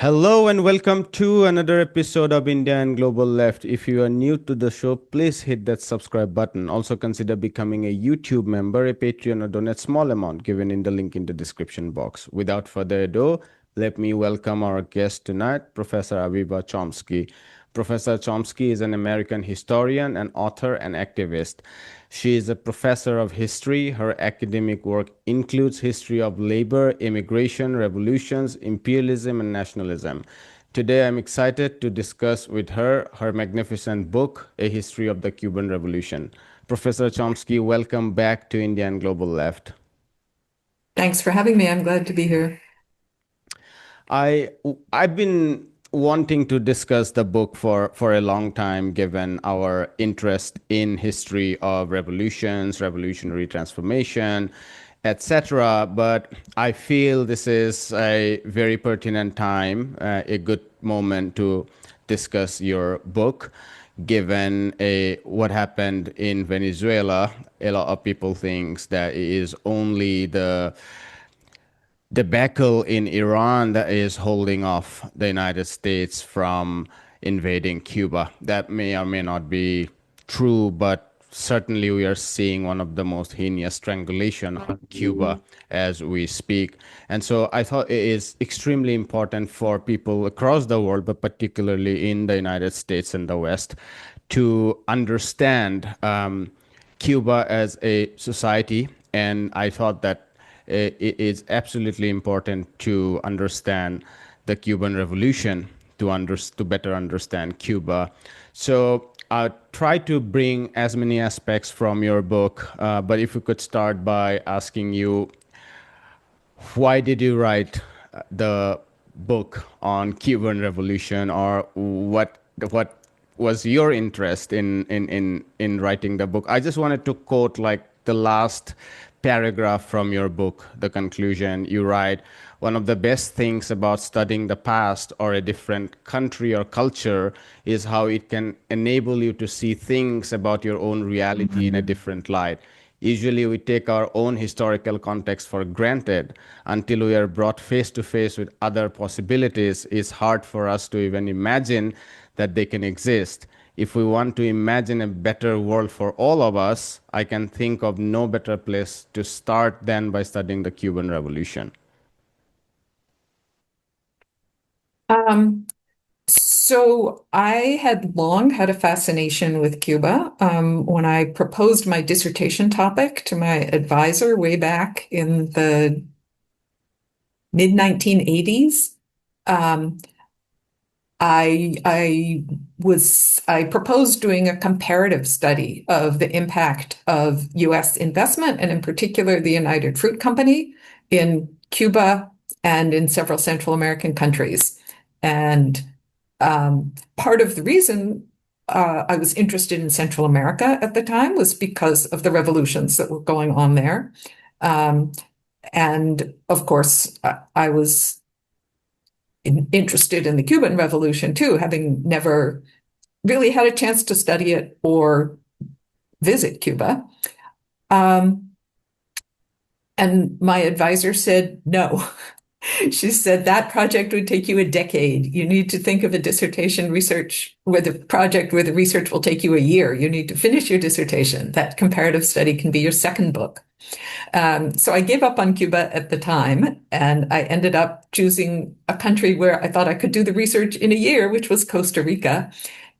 Hello and welcome to another episode of India and Global Left. If you are new to the show, please hit that subscribe button. Also consider becoming a YouTube member, a Patreon, or donate small amount given in the link in the description box. Without further ado, let me welcome our guest tonight, Professor Aviva Chomsky. Professor Chomsky is an American historian, an author, and activist. She is a professor of history. Her academic work includes history of labor, immigration, revolutions, imperialism, and nationalism. Today, I'm excited to discuss with her her magnificent book, A History of the Cuban Revolution. Professor Chomsky, welcome back to India and Global Left. Thanks for having me. I'm glad to be here. I've been wanting to discuss the book for a long time, given our interest in history of revolutions, revolutionary transformation, etc. But I feel this is a very pertinent time, a good moment to discuss your book, given what happened in Venezuela. A lot of people think that it is only the debacle in Iran that is holding off the United States from invading Cuba. That may or may not be true, but certainly we are seeing one of the most heinous strangulation on Cuba as we speak. And so I thought it is extremely important for people across the world, but particularly in the United States and the West, to understand Cuba as a society. And I thought that it is absolutely important to understand the Cuban Revolution to better understand Cuba. So I try to bring as many aspects from your book, but if we could start by asking you, why did you write the book on Cuban Revolution, or what was your interest in writing the book? I just wanted to quote like the last paragraph from your book, the conclusion. You write, one of the best things about studying the past or a different country or culture is how it can enable you to see things about your own reality in a different light. Usually, we take our own historical context for granted until we are brought face to face with other possibilities. It's hard for us to even imagine that they can exist. If we want to imagine a better world for all of us, I can think of no better place to start than by studying the Cuban Revolution. Um, so I had long had a fascination with Cuba. When I proposed my dissertation topic to my advisor way back in the mid 1980s, um, I proposed doing a comparative study of the impact of U.S. investment, and in particular the United Fruit Company in Cuba and in several Central American countries. And part of the reason I was interested in Central America at the time was because of the revolutions that were going on there. Um, and of course, I was interested in the Cuban Revolution too, having never really had a chance to study it or visit Cuba. Um, and my advisor said no. She said that project would take you a decade. You need to think of a dissertation research with a project where the research will take you a year. You need to finish your dissertation. That comparative study can be your second book. So I gave up on Cuba at the time, and I ended up choosing a country where I thought I could do the research in a year, which was Costa Rica.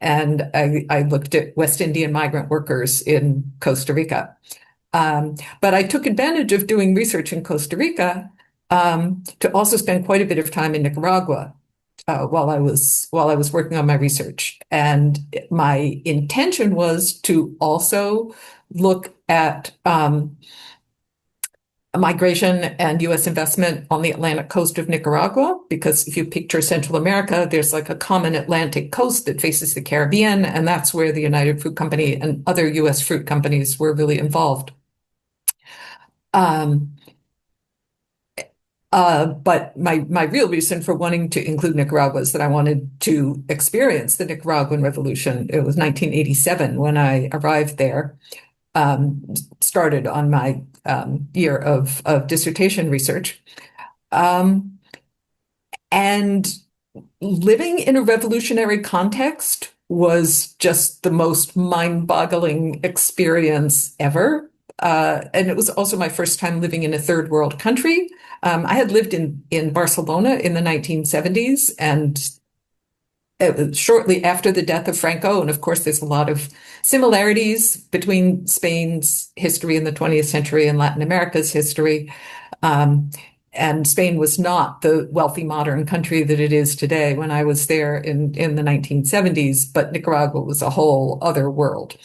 And I looked at West Indian migrant workers in Costa Rica. But I took advantage of doing research in Costa Rica to also spend quite a bit of time in Nicaragua while I was working on my research. And my intention was to also look at migration and U.S. investment on the Atlantic coast of Nicaragua, because if you picture Central America, there's like a common Atlantic coast that faces the Caribbean, and that's where the United Fruit Company and other U.S. fruit companies were really involved. Um, but my real reason for wanting to include Nicaragua is that I wanted to experience the Nicaraguan Revolution. It was 1987 when I arrived there, started on my year of dissertation research. Um, and living in a revolutionary context was just the most mind-boggling experience ever. And it was also my first time living in a third world country. I had lived in Barcelona in the 1970s, and shortly after the death of Franco. And of course, there's a lot of similarities between Spain's history in the 20th century and Latin America's history. Um, and Spain was not the wealthy modern country that it is today when I was there in the 1970s, but Nicaragua was a whole other world.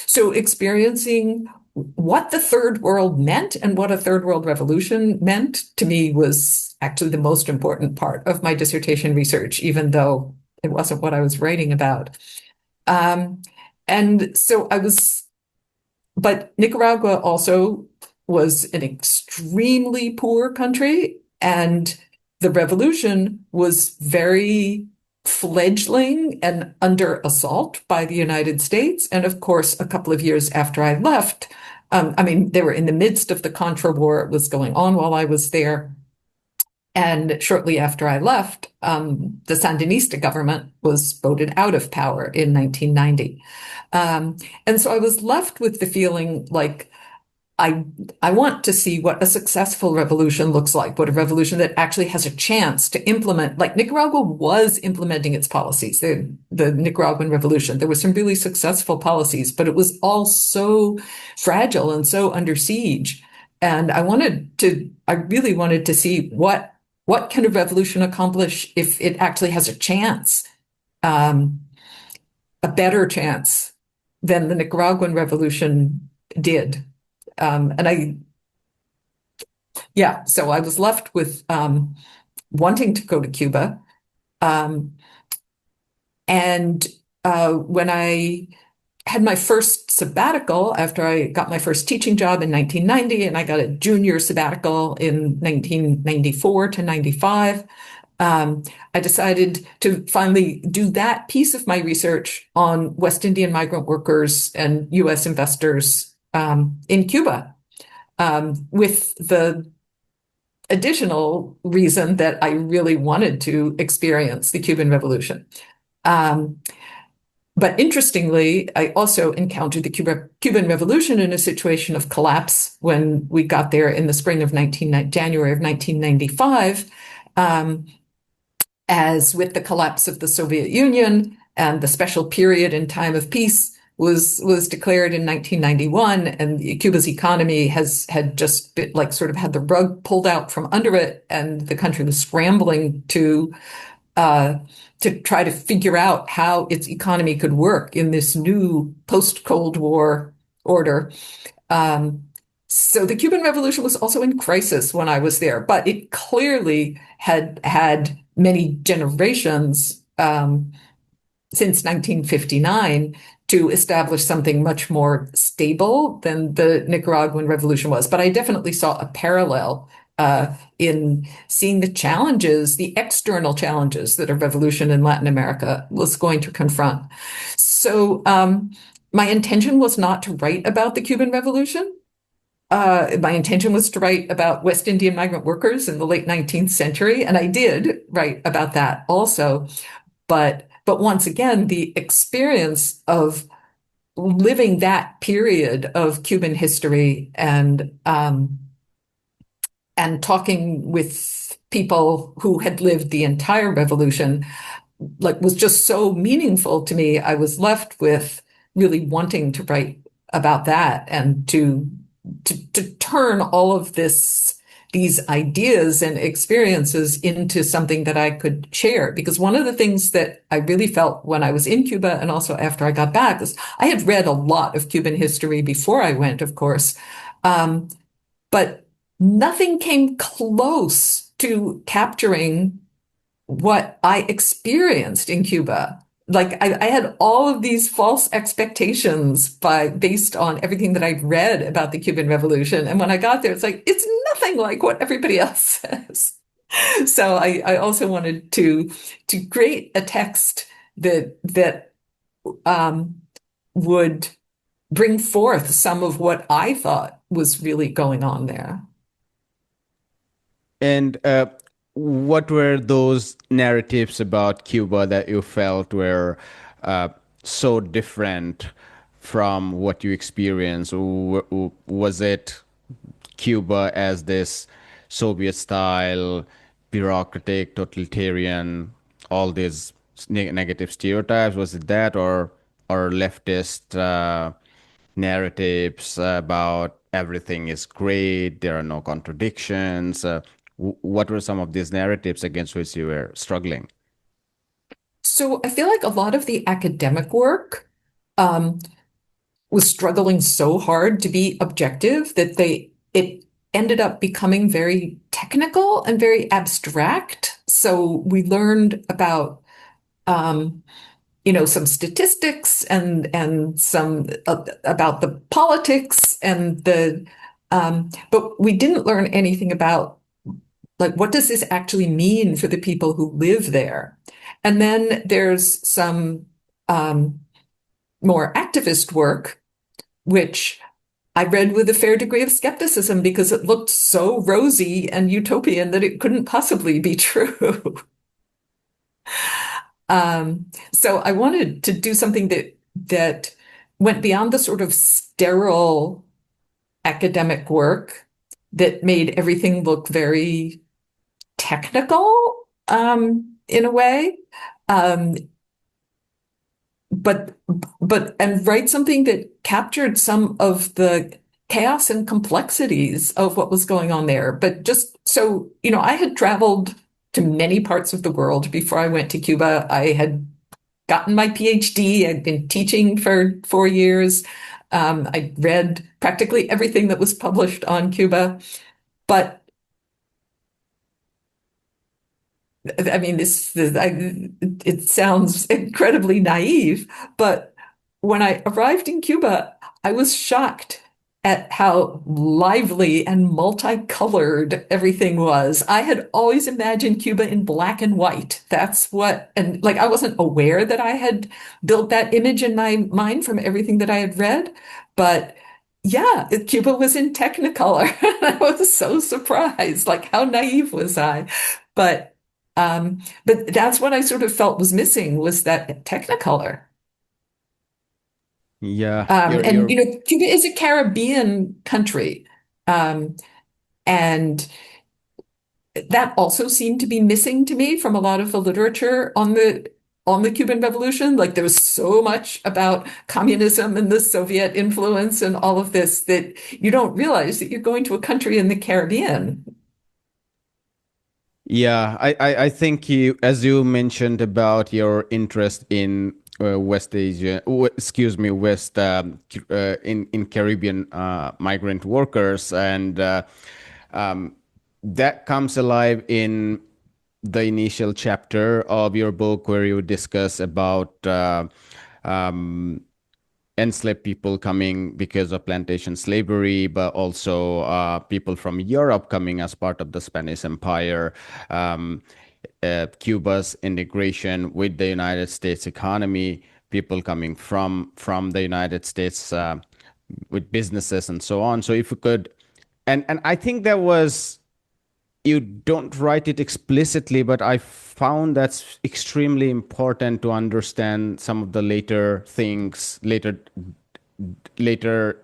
So experiencing what the third world meant and what a third world revolution meant to me was actually the most important part of my dissertation research, even though it wasn't what I was writing about. Um, and so I was, but Nicaragua also was an extremely poor country, and the revolution was very fledgling and under assault by the United States. And of course, a couple of years after I left, I mean, they were in the midst of the Contra War. It was going on while I was there. And shortly after I left, the Sandinista government was voted out of power in 1990. And so I was left with the feeling like I I want to see what a successful revolution looks like, what a revolution that actually has a chance to implement, like Nicaragua was implementing its policies, the Nicaraguan revolution. There were some really successful policies, but it was all so fragile and so under siege. And I really wanted to see what can a revolution accomplish if it actually has a chance, um, a better chance than the Nicaraguan revolution did. And so I was left with wanting to go to Cuba. Um, and when I had my first sabbatical after I got my first teaching job in 1990, and I got a junior sabbatical in 1994 to 95, um, I decided to finally do that piece of my research on West Indian migrant workers and US investors in Cuba, with the additional reason that I really wanted to experience the Cuban Revolution. Um, but interestingly, I also encountered the Cuban Revolution in a situation of collapse when we got there in the spring of January of 1995, as with the collapse of the Soviet Union and the special period in time of peace was declared in 1991, and Cuba's economy had just been, like, sort of had the rug pulled out from under it, and the country was scrambling to try to figure out how its economy could work in this new post-Cold War order. So the Cuban Revolution was also in crisis when I was there, but it clearly had had many generations since 1959 to establish something much more stable than the Nicaraguan Revolution was. But I definitely saw a parallel in seeing the challenges, the external challenges that a revolution in Latin America was going to confront. So my intention was not to write about the Cuban Revolution. My intention was to write about West Indian migrant workers in the late 19th century, and I did write about that also. But once again, the experience of living that period of Cuban history and talking with people who had lived the entire revolution, like, was just so meaningful to me. I was left with really wanting to write about that and to turn all of these ideas and experiences into something that I could share. Because one of the things that I really felt when I was in Cuba and also after I got back is I had read a lot of Cuban history before I went, of course, but nothing came close to capturing what I experienced in Cuba. Like, I had all of these false expectations based on everything that I'd read about the Cuban Revolution. And when I got there, it's like, it's nothing like what everybody else says. So I also wanted to create a text that would bring forth some of what I thought was really going on there. And what were those narratives about Cuba that you felt were uh, so different from what you experienced? Was it Cuba as this Soviet style, bureaucratic, totalitarian, all these negative stereotypes? Was it that, or leftist narratives about everything is great, there are no contradictions? What were some of these narratives against which you were struggling? So I feel like a lot of the academic work um, was struggling so hard to be objective that it ended up becoming very technical and very abstract. So we learned about um, some statistics and some about the politics and but we didn't learn anything about like what does this actually mean for the people who live there. And then there's some um, more activist work, which I read with a fair degree of skepticism because it looked so rosy and utopian that it couldn't possibly be true. So I wanted to do something that went beyond the sort of sterile academic work that made everything look very technical, in a way. Um, but and write something that captured some of the chaos and complexities of what was going on there. But just so, I had traveled to many parts of the world before I went to Cuba. I had gotten my PhD. I'd been teaching for 4 years. I read practically everything that was published on Cuba. But I mean, it sounds incredibly naive, but when I arrived in Cuba, I was shocked at how lively and multicolored everything was. I had always imagined Cuba in black and white. And like I wasn't aware that I had built that image in my mind from everything that I had read, but yeah, Cuba was in Technicolor. I was so surprised. Like, how naive was I? But but that's what I sort of felt was missing was that Technicolor. Yeah, And you're Cuba is a Caribbean country, um, and that also seemed to be missing to me from a lot of the literature on the Cuban Revolution. Like there was so much about communism and the Soviet influence and all of this that you don't realize that you're going to a country in the Caribbean. Yeah, I think as you mentioned about your interest in West Asia, excuse me, West in Caribbean migrant workers, and um, that comes alive in the initial chapter of your book where you discuss about um, enslaved people coming because of plantation slavery, but also people from Europe coming as part of the Spanish Empire, um, Cuba's integration with the United States economy, people coming from the United States with businesses and so on. So if you could, and I think that was you don't write it explicitly, but I found that's extremely important to understand some of the later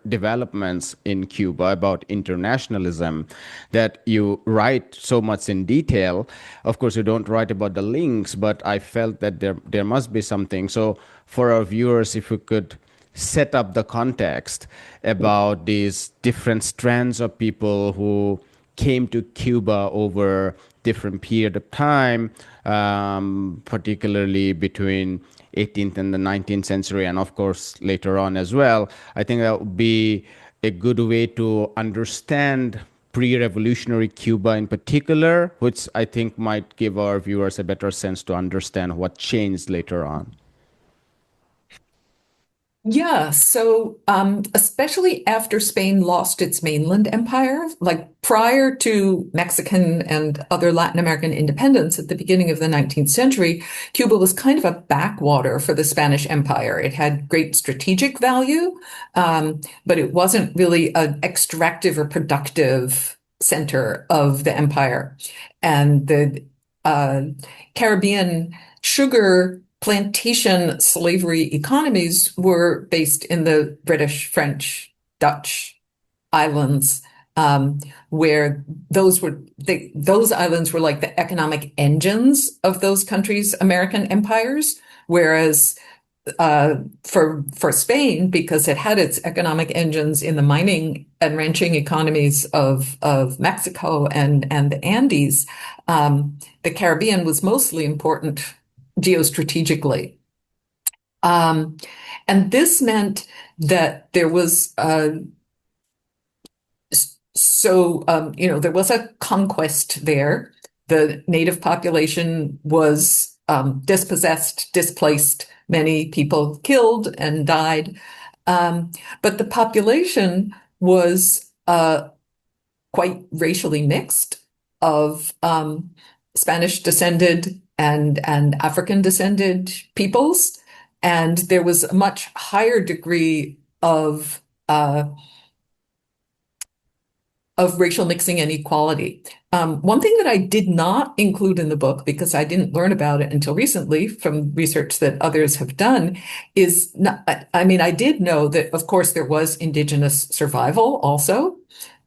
developments in Cuba about internationalism that you write so much in detail. Of course, you don't write about the links, but I felt that there must be something. So for our viewers, if we could set up the context about these different strands of people who came to Cuba over different period of time, particularly between 18th and the 19th century, and of course later on as well. I think that would be a good way to understand pre-revolutionary Cuba in particular, which I think might give our viewers a better sense to understand what changed later on. Yeah, so especially after Spain lost its mainland empire, like prior to Mexican and other Latin American independence at the beginning of the 19th century, Cuba was kind of a backwater for the Spanish Empire. It had great strategic value, but it wasn't really an extractive or productive center of the empire. And the Caribbean sugar plantation slavery economies were based in the British, French, Dutch islands, where those islands were like the economic engines of those countries' American empires, whereas for Spain, because it had its economic engines in the mining and ranching economies of Mexico and the Andes, the Caribbean was mostly important geostrategically. And this meant that there was there was a conquest there. The native population was dispossessed, displaced, many people killed and died. But the population was quite racially mixed of Spanish descended and African descended peoples. And there was a much higher degree of racial mixing and equality. One thing that I did not include in the book, because I didn't learn about it until recently from research that others have done, is I did know that, of course, there was indigenous survival also,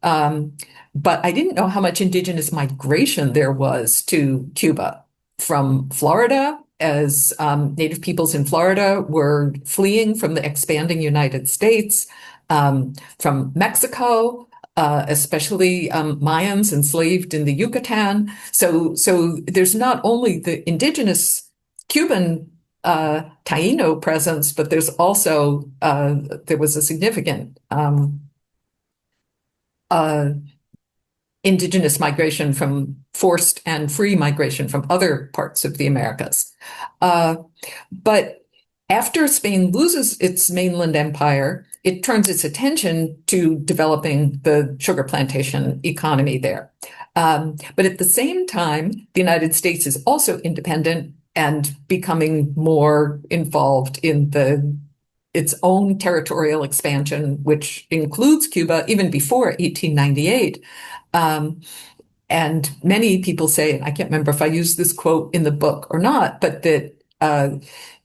but I didn't know how much indigenous migration there was to Cuba from Florida, as native peoples in Florida were fleeing from the expanding United States, from Mexico, especially Mayans enslaved in the Yucatan. So there's not only the indigenous Cuban Taino presence, but there's also there was a significant indigenous migration from forced and free migration from other parts of the Americas. But after Spain loses its mainland empire, it turns its attention to developing the sugar plantation economy there. But at the same time, the United States is also independent and becoming more involved in its own territorial expansion, which includes Cuba even before 1898. And many people say, and I can't remember if I used this quote in the book or not, but that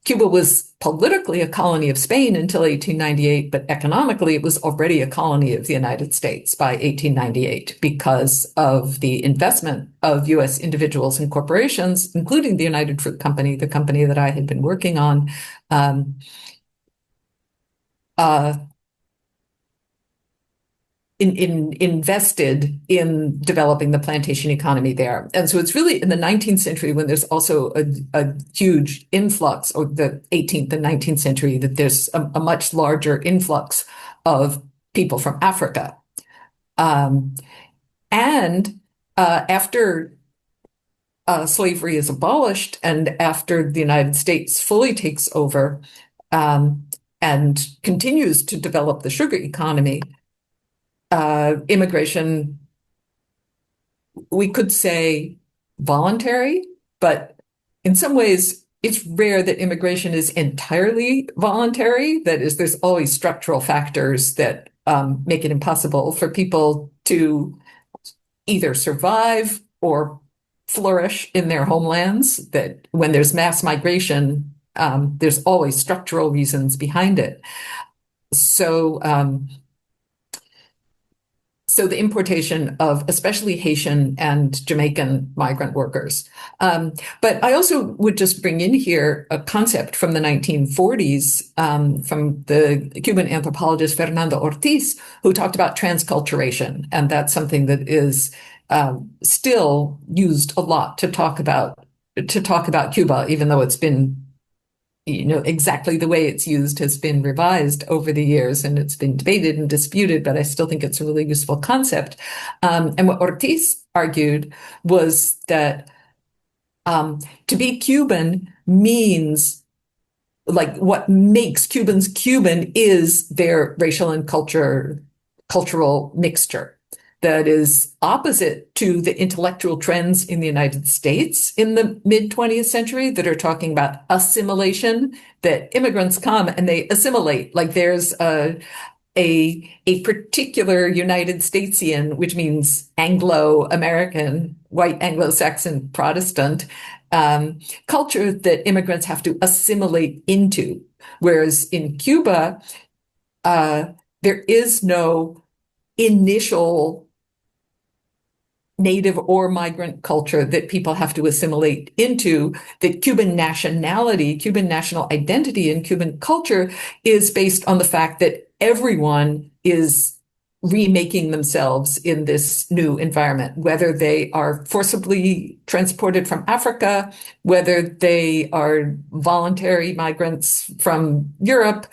Cuba was politically a colony of Spain until 1898, but economically it was already a colony of the United States by 1898 because of the investment of U.S. individuals and corporations, including the United Fruit Company, the company that I had been working on, invested in developing the plantation economy there. And so it's really in the 19th century when there's also a huge influx, or the 18th and 19th century, that there's a much larger influx of people from Africa. After slavery is abolished and after the United States fully takes over and continues to develop the sugar economy, immigration, we could say voluntary, but in some ways it's rare that immigration is entirely voluntary. That is, there's always structural factors that make it impossible for people to either survive or flourish in their homelands. That when there's mass migration, there's always structural reasons behind it. So the importation of especially Haitian and Jamaican migrant workers. But I also would just bring in here a concept from the 1940s from the Cuban anthropologist Fernando Ortiz, who talked about transculturation. And that's something that is still used a lot to talk about Cuba, even though it's been, exactly the way it's used has been revised over the years and it's been debated and disputed, but I still think it's a really useful concept. And what Ortiz argued was that to be Cuban means, like, what makes Cubans Cuban is their racial and cultural mixture. That is opposite to the intellectual trends in the United States in the mid-20th century that are talking about assimilation, that immigrants come and they assimilate. Like there's a a particular United Statesian, which means Anglo-American, white Anglo-Saxon Protestant culture that immigrants have to assimilate into. Whereas in Cuba, there is no initial native or migrant culture that people have to assimilate into. That Cuban nationality, Cuban national identity, and Cuban culture is based on the fact that everyone is remaking themselves in this new environment, whether they are forcibly transported from Africa, whether they are voluntary migrants from Europe,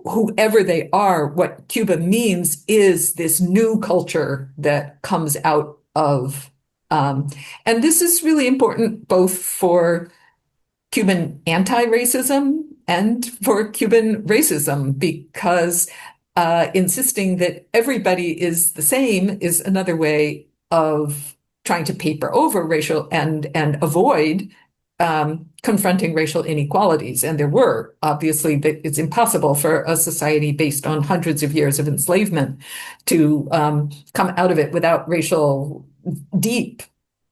whoever they are. What Cuba means is this new culture that comes out of, and this is really important both for Cuban anti-racism and for Cuban racism, because insisting that everybody is the same is another way of trying to paper over racial and avoid confronting racial inequalities. And there were, obviously, it's impossible for a society based on hundreds of years of enslavement to come out of it without deep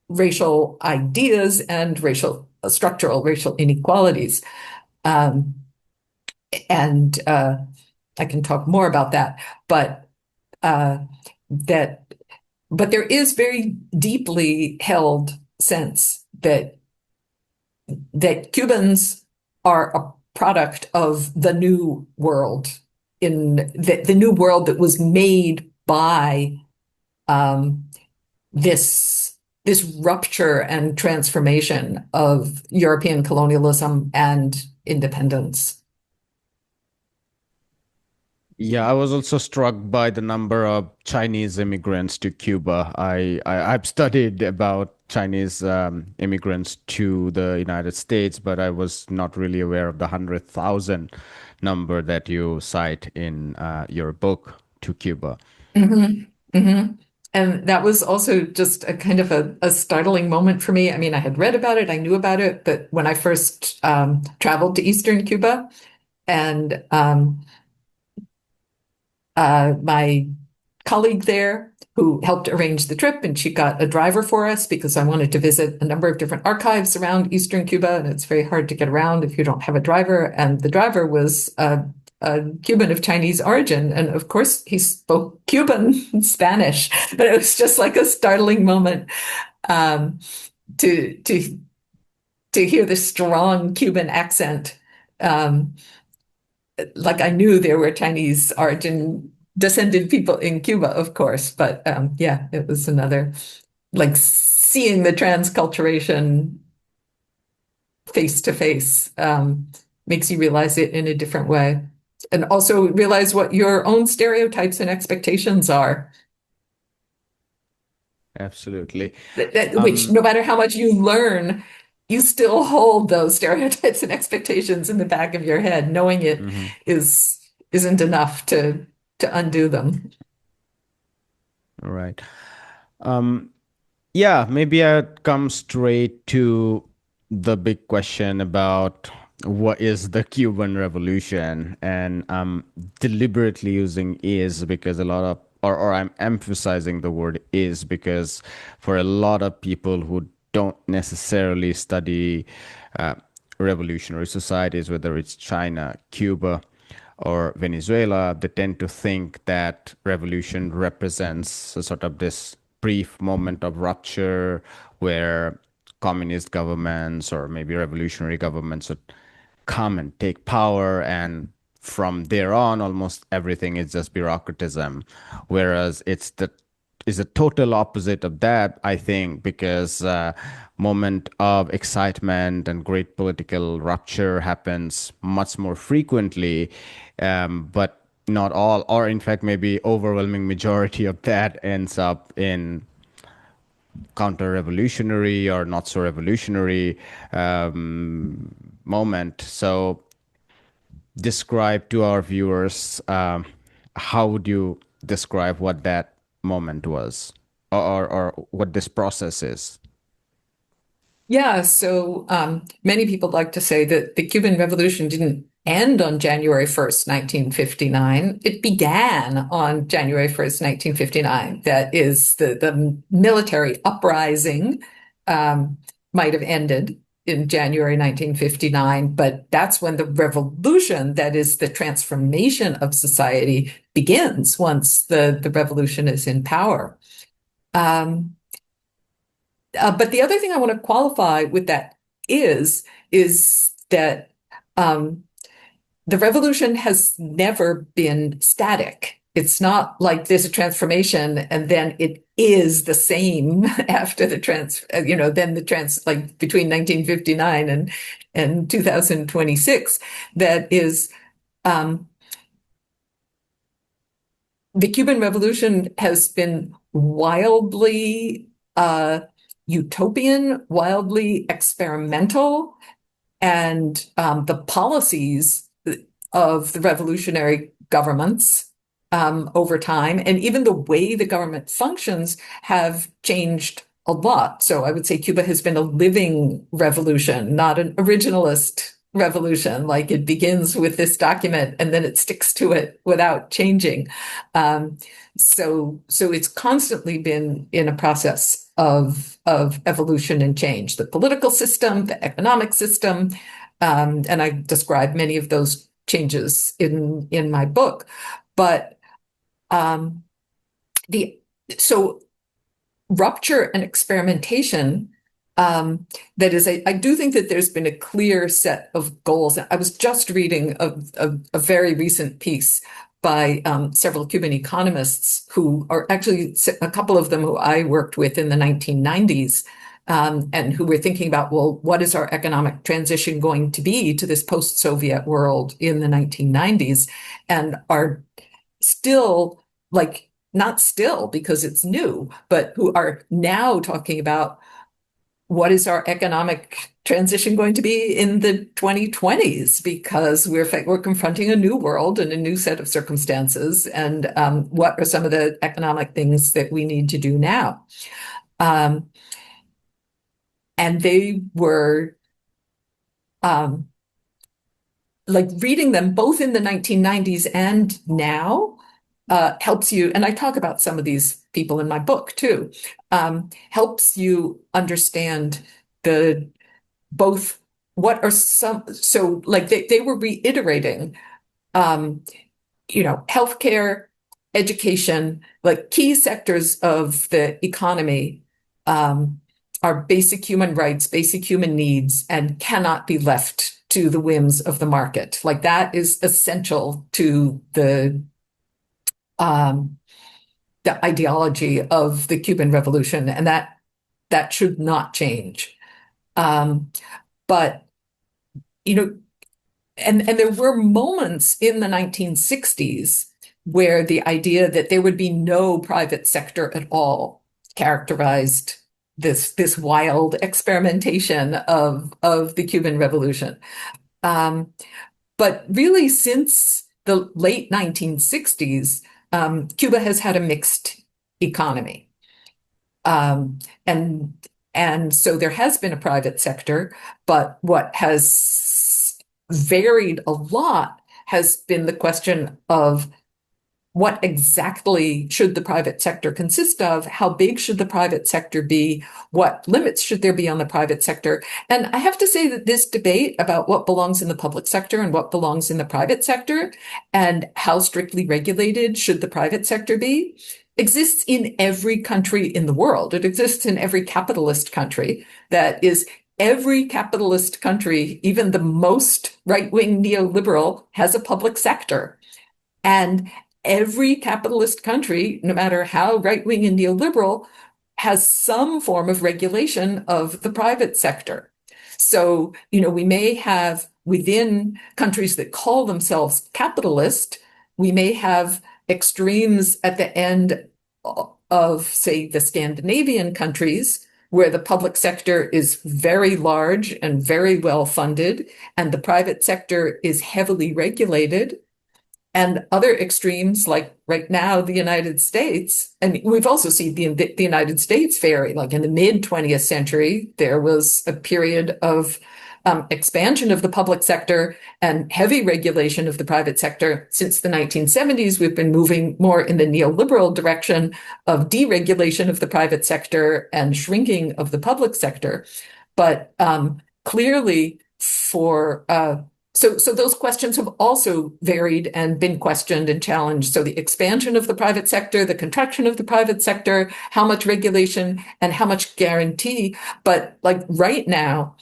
racial ideas and structural racial inequalities. And I can talk more about that, but there is very deeply held sense that Cubans are a product of the new world, in the new world that was made by this rupture and transformation of European colonialism and independence. Yeah, I was also struck by the number of Chinese immigrants to Cuba. I've studied about Chinese immigrants to the United States, but I was not really aware of the 100,000 number that you cite in your book to Cuba. Mm-hmm. Mm-hmm. And that was also just a kind of a startling moment for me. I mean, I had read about it, I knew about it, but when I first traveled to Eastern Cuba, and my colleague there who helped arrange the trip, and she got a driver for us because I wanted to visit a number of different archives around Eastern Cuba, and it's very hard to get around if you don't have a driver. And the driver was a Cuban of Chinese origin, and of course he spoke Cuban Spanish, but it was just like a startling moment um, to hear the strong Cuban accent. Like I knew there were Chinese origin descended people in Cuba, of course, but yeah, it was another, like, seeing the transculturation face to face makes you realize it in a different way, and also realize what your own stereotypes and expectations are. Absolutely. Which, no matter how much you learn, you still hold those stereotypes and expectations in the back of your head. Knowing it Mhm. isn't enough to undo them. All right. Um, Yeah, maybe I'd come straight to the big question about what is the Cuban Revolution, and I'm deliberately using is because a lot of, or I'm emphasizing the word is because for a lot of people who don't necessarily study uh, revolutionary societies, whether it's China, Cuba, or Venezuela, they tend to think that revolution represents a sort of this brief moment of rupture where communist governments or maybe revolutionary governments would come and take power, and from there on almost everything is just bureaucratism, whereas it's the is a total opposite of that, I think, because moment of excitement and great political rupture happens much more frequently, but not all, or in fact, maybe overwhelming majority of that ends up in counter-revolutionary or not so revolutionary moment. So describe to our viewers, how would you describe what that moment was, or what this process is? Yeah, so many people like to say that the Cuban Revolution didn't end on January 1st, 1959. It began on January 1st, 1959. That is, the military uprising might have ended in January 1959, but that's when the revolution, that is the transformation of society, begins once the revolution is in power. But the other thing I want to qualify with that is that the revolution has never been static. It's not like there's a transformation and then it is the same after the like between 1959 and 2026. That is, the Cuban Revolution has been wildly utopian, wildly experimental, and the policies of the revolutionary governments over time, and even the way the government functions, have changed a lot. So I would say Cuba has been a living revolution, not an originalist revolution, like it begins with this document and then it sticks to it without changing. So it's constantly been in a process of evolution and change. The political system, the economic system, and I describe many of those changes in my book. But so rupture and experimentation, that is, I do think that there's been a clear set of goals. I was just reading a very recent piece by several Cuban economists who are actually, a couple of them who I worked with in the 1990s, and who were thinking about, well, what is our economic transition going to be to this post-Soviet world in the 1990s, and are still, like, not still because it's new, but who are now talking about what is our economic transition going to be in the 2020s, because we're confronting a new world and a new set of circumstances, and what are some of the economic things that we need to do now? And they were like, reading them both in the 1990s and now helps you, and I talk about some of these people in my book too, helps you understand both what are some, so like they were reiterating, healthcare, education, like key sectors of the economy, are basic human rights, basic human needs, and cannot be left to the whims of the market. Like, that is essential to the ideology of the Cuban Revolution, and that should not change. But and there were moments in the 1960s where the idea that there would be no private sector at all characterized this wild experimentation of the Cuban Revolution. But really, since the late 1960s, Cuba has had a mixed economy. And so there has been a private sector, but what has varied a lot has been the question of what exactly should the private sector consist of? How big should the private sector be? What limits should there be on the private sector? And I have to say that this debate about what belongs in the public sector and what belongs in the private sector, and how strictly regulated should the private sector be, exists in every country in the world. It exists in every capitalist country. That is, every capitalist country, even the most right-wing neoliberal, has a public sector. And every capitalist country, no matter how right-wing and neoliberal, has some form of regulation of the private sector. So, we may have, within countries that call themselves capitalist, we may have extremes at the end of, say, the Scandinavian countries, where the public sector is very large and very well funded, and the private sector is heavily regulated. And other extremes, like right now, the United States, and we've also seen the United States vary. Like in the mid 20th century, there was a period of expansion of the public sector and heavy regulation of the private sector. Since the 1970s, we've been moving more in the neoliberal direction of deregulation of the private sector and shrinking of the public sector. But clearly, so those questions have also varied and been questioned and challenged. So the expansion of the private sector, the contraction of the private sector, how much regulation and how much guarantee. But like right now,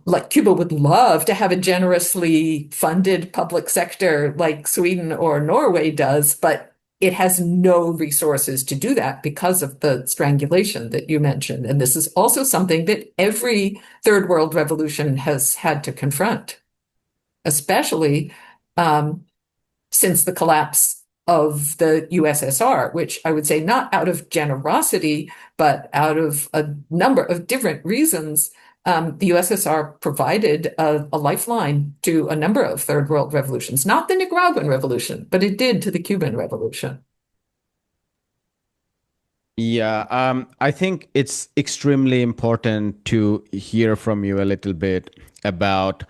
like Cuba would love to have a generously funded public sector like Sweden or Norway does, but it has no resources to do that because of the strangulation that you mentioned. And this is also something that every third world revolution has had to confront, especially since the collapse of the USSR, which I would say not out of generosity, but out of a number of different reasons. The USSR provided a lifeline to a number of third world revolutions, not the Nicaraguan Revolution, but it did to the Cuban Revolution. Yeah, I think it's extremely important to hear from you a little bit about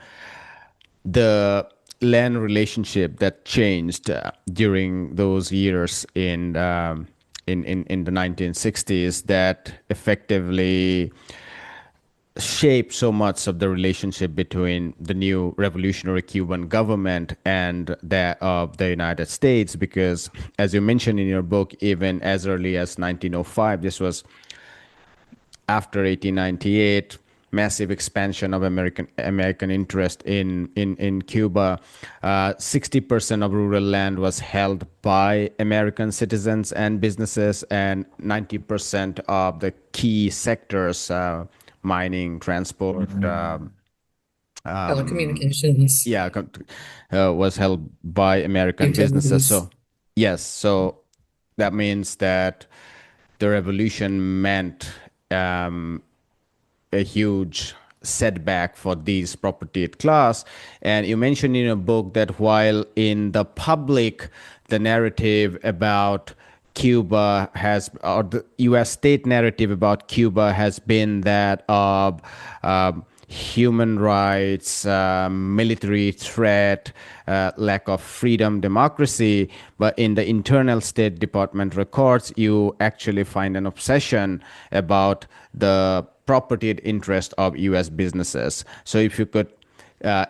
the land relationship that changed during those years in the 1960s that effectively shaped so much of the relationship between the new revolutionary Cuban government and that of the United States. Because, as you mentioned in your book, even as early as 1905, this was after 1898, massive expansion of American interest in Cuba. 60% of rural land was held by American citizens and businesses, and 90% of the key sectors, mining, transport, Telecommunications, yeah, was held by American businesses. utilities. So, yes, so that means that the revolution meant a huge setback for these propertied class. And you mentioned in your book that while in the public, the narrative about Cuba has, or the US state narrative about Cuba has been that of human rights, military threat, lack of freedom, democracy. But in the internal State Department records, you actually find an obsession about the property interest of US businesses. So if you could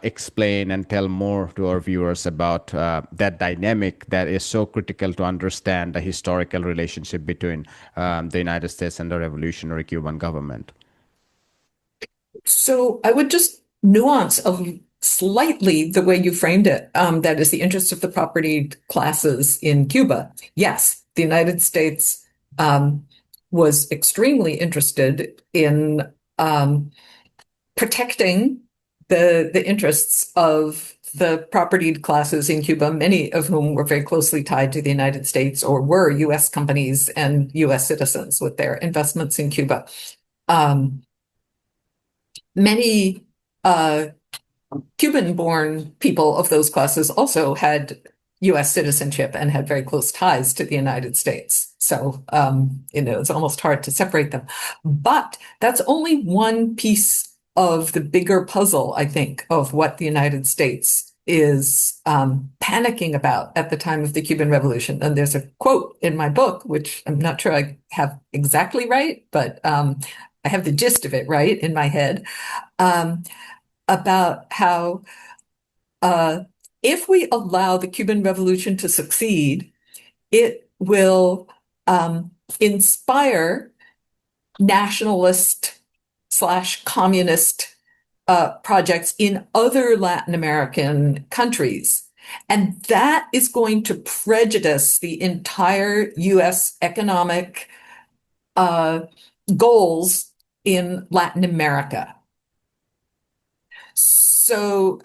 explain and tell more to our viewers about that dynamic that is so critical to understand the historical relationship between the United States and the revolutionary Cuban government. So I would just nuance slightly the way you framed it. That is the interest of the property classes in Cuba. Yes, the United States was extremely interested in protecting the interests of the propertied classes in Cuba, many of whom were very closely tied to the United States or were US companies and US citizens with their investments in Cuba. Many Cuban-born people of those classes also had US citizenship and had very close ties to the United States. So, it's almost hard to separate them. But that's only one piece of the bigger puzzle, I think, of what the United States is panicking about at the time of the Cuban Revolution. And there's a quote in my book, which I'm not sure I have exactly right, but I have the gist of it right in my head, about how if we allow the Cuban Revolution to succeed, it will inspire nationalist/communist projects in other Latin American countries. And that is going to prejudice the entire US economic goals in Latin America. So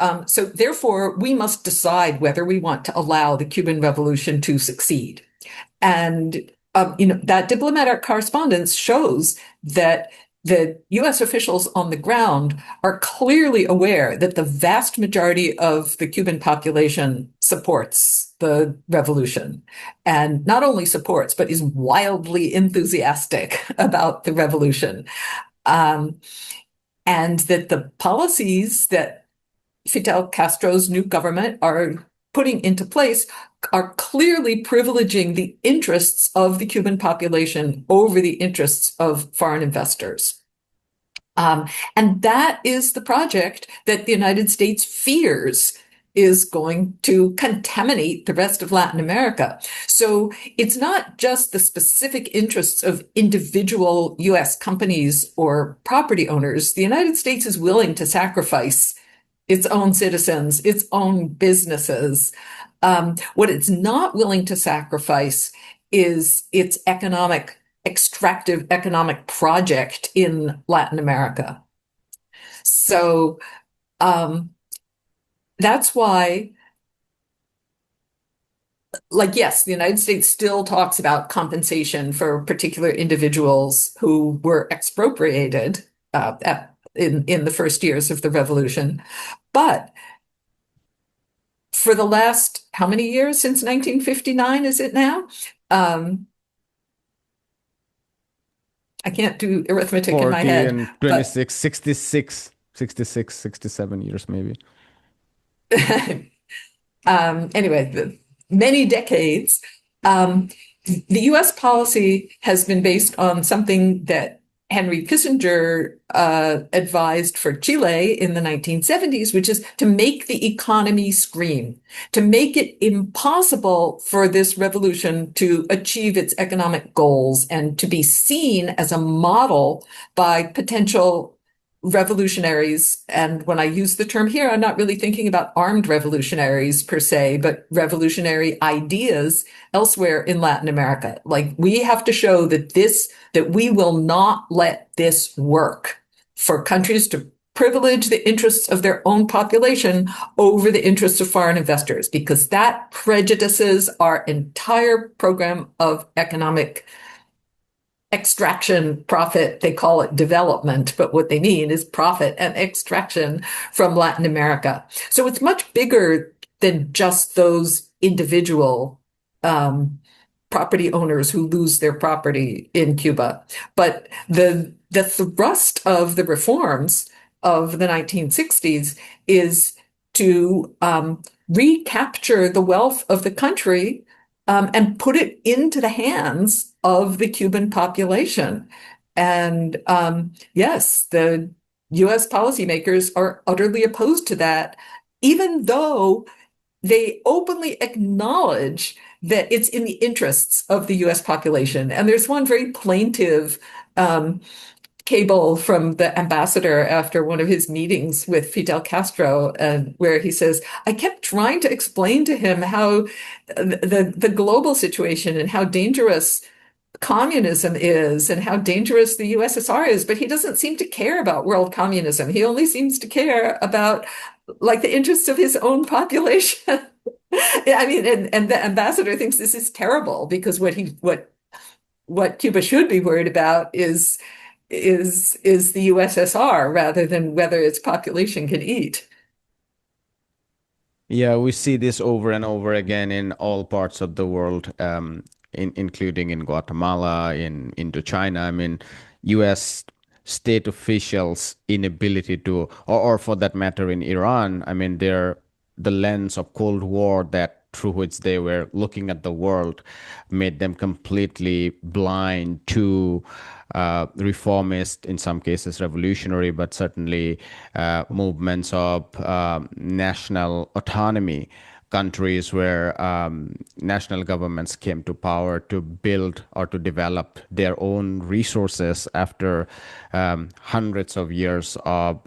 therefore, we must decide whether we want to allow the Cuban Revolution to succeed. And that diplomatic correspondence shows that the US officials on the ground are clearly aware that the vast majority of the Cuban population supports the revolution, and not only supports, but is wildly enthusiastic about the revolution. Um, and that the policies that Fidel Castro's new government are putting into place are clearly privileging the interests of the Cuban population over the interests of foreign investors. And that is the project that the United States fears is going to contaminate the rest of Latin America. So it's not just the specific interests of individual US companies or property owners. The United States is willing to sacrifice its own citizens, its own businesses. What it's not willing to sacrifice is its extractive economic project in Latin America. So um, that's why, like, yes, the United States still talks about compensation for particular individuals who were expropriated in the first years of the revolution. But for the last, how many years since 1959 is it now? I can't do arithmetic in my 40 head, and but 26, 66, 66, 67 years maybe. anyway, many decades. Um, the US policy has been based on something that Henry Kissinger advised for Chile in the 1970s, which is to make the economy scream, to make it impossible for this revolution to achieve its economic goals and to be seen as a model by potential revolutionaries. And when I use the term here, I'm not really thinking about armed revolutionaries per se, but revolutionary ideas elsewhere in Latin America. Like, we have to show that we will not let this work for countries to privilege the interests of their own population over the interests of foreign investors, because that prejudices our entire program of economic extraction, profit. They call it development, but what they mean is profit and extraction from Latin America. So it's much bigger than just those individual property owners who lose their property in Cuba. But the thrust of the reforms of the 1960s is to recapture the wealth of the country and put it into the hands of the Cuban population. And yes, the US policymakers are utterly opposed to that, even though they openly acknowledge that it's in the interests of the US population. And there's one very plaintive cable from the ambassador after one of his meetings with Fidel Castro, where he says, I kept trying to explain to him how the global situation and how dangerous communism is and how dangerous the USSR is, but he doesn't seem to care about world communism. He only seems to care about, like, the interests of his own population. I mean, and the ambassador thinks this is terrible, because what Cuba should be worried about is the USSR rather than whether its population can eat. Yeah, we see this over and over again in all parts of the world, including in Guatemala, in Indochina. I mean, U.S. state officials' inability to, or for that matter, in Iran. I mean, the lens of Cold War that through which they were looking at the world made them completely blind to reformist, in some cases revolutionary, but certainly movements of national autonomy, countries where national governments came to power to build or to develop their own resources after hundreds of years of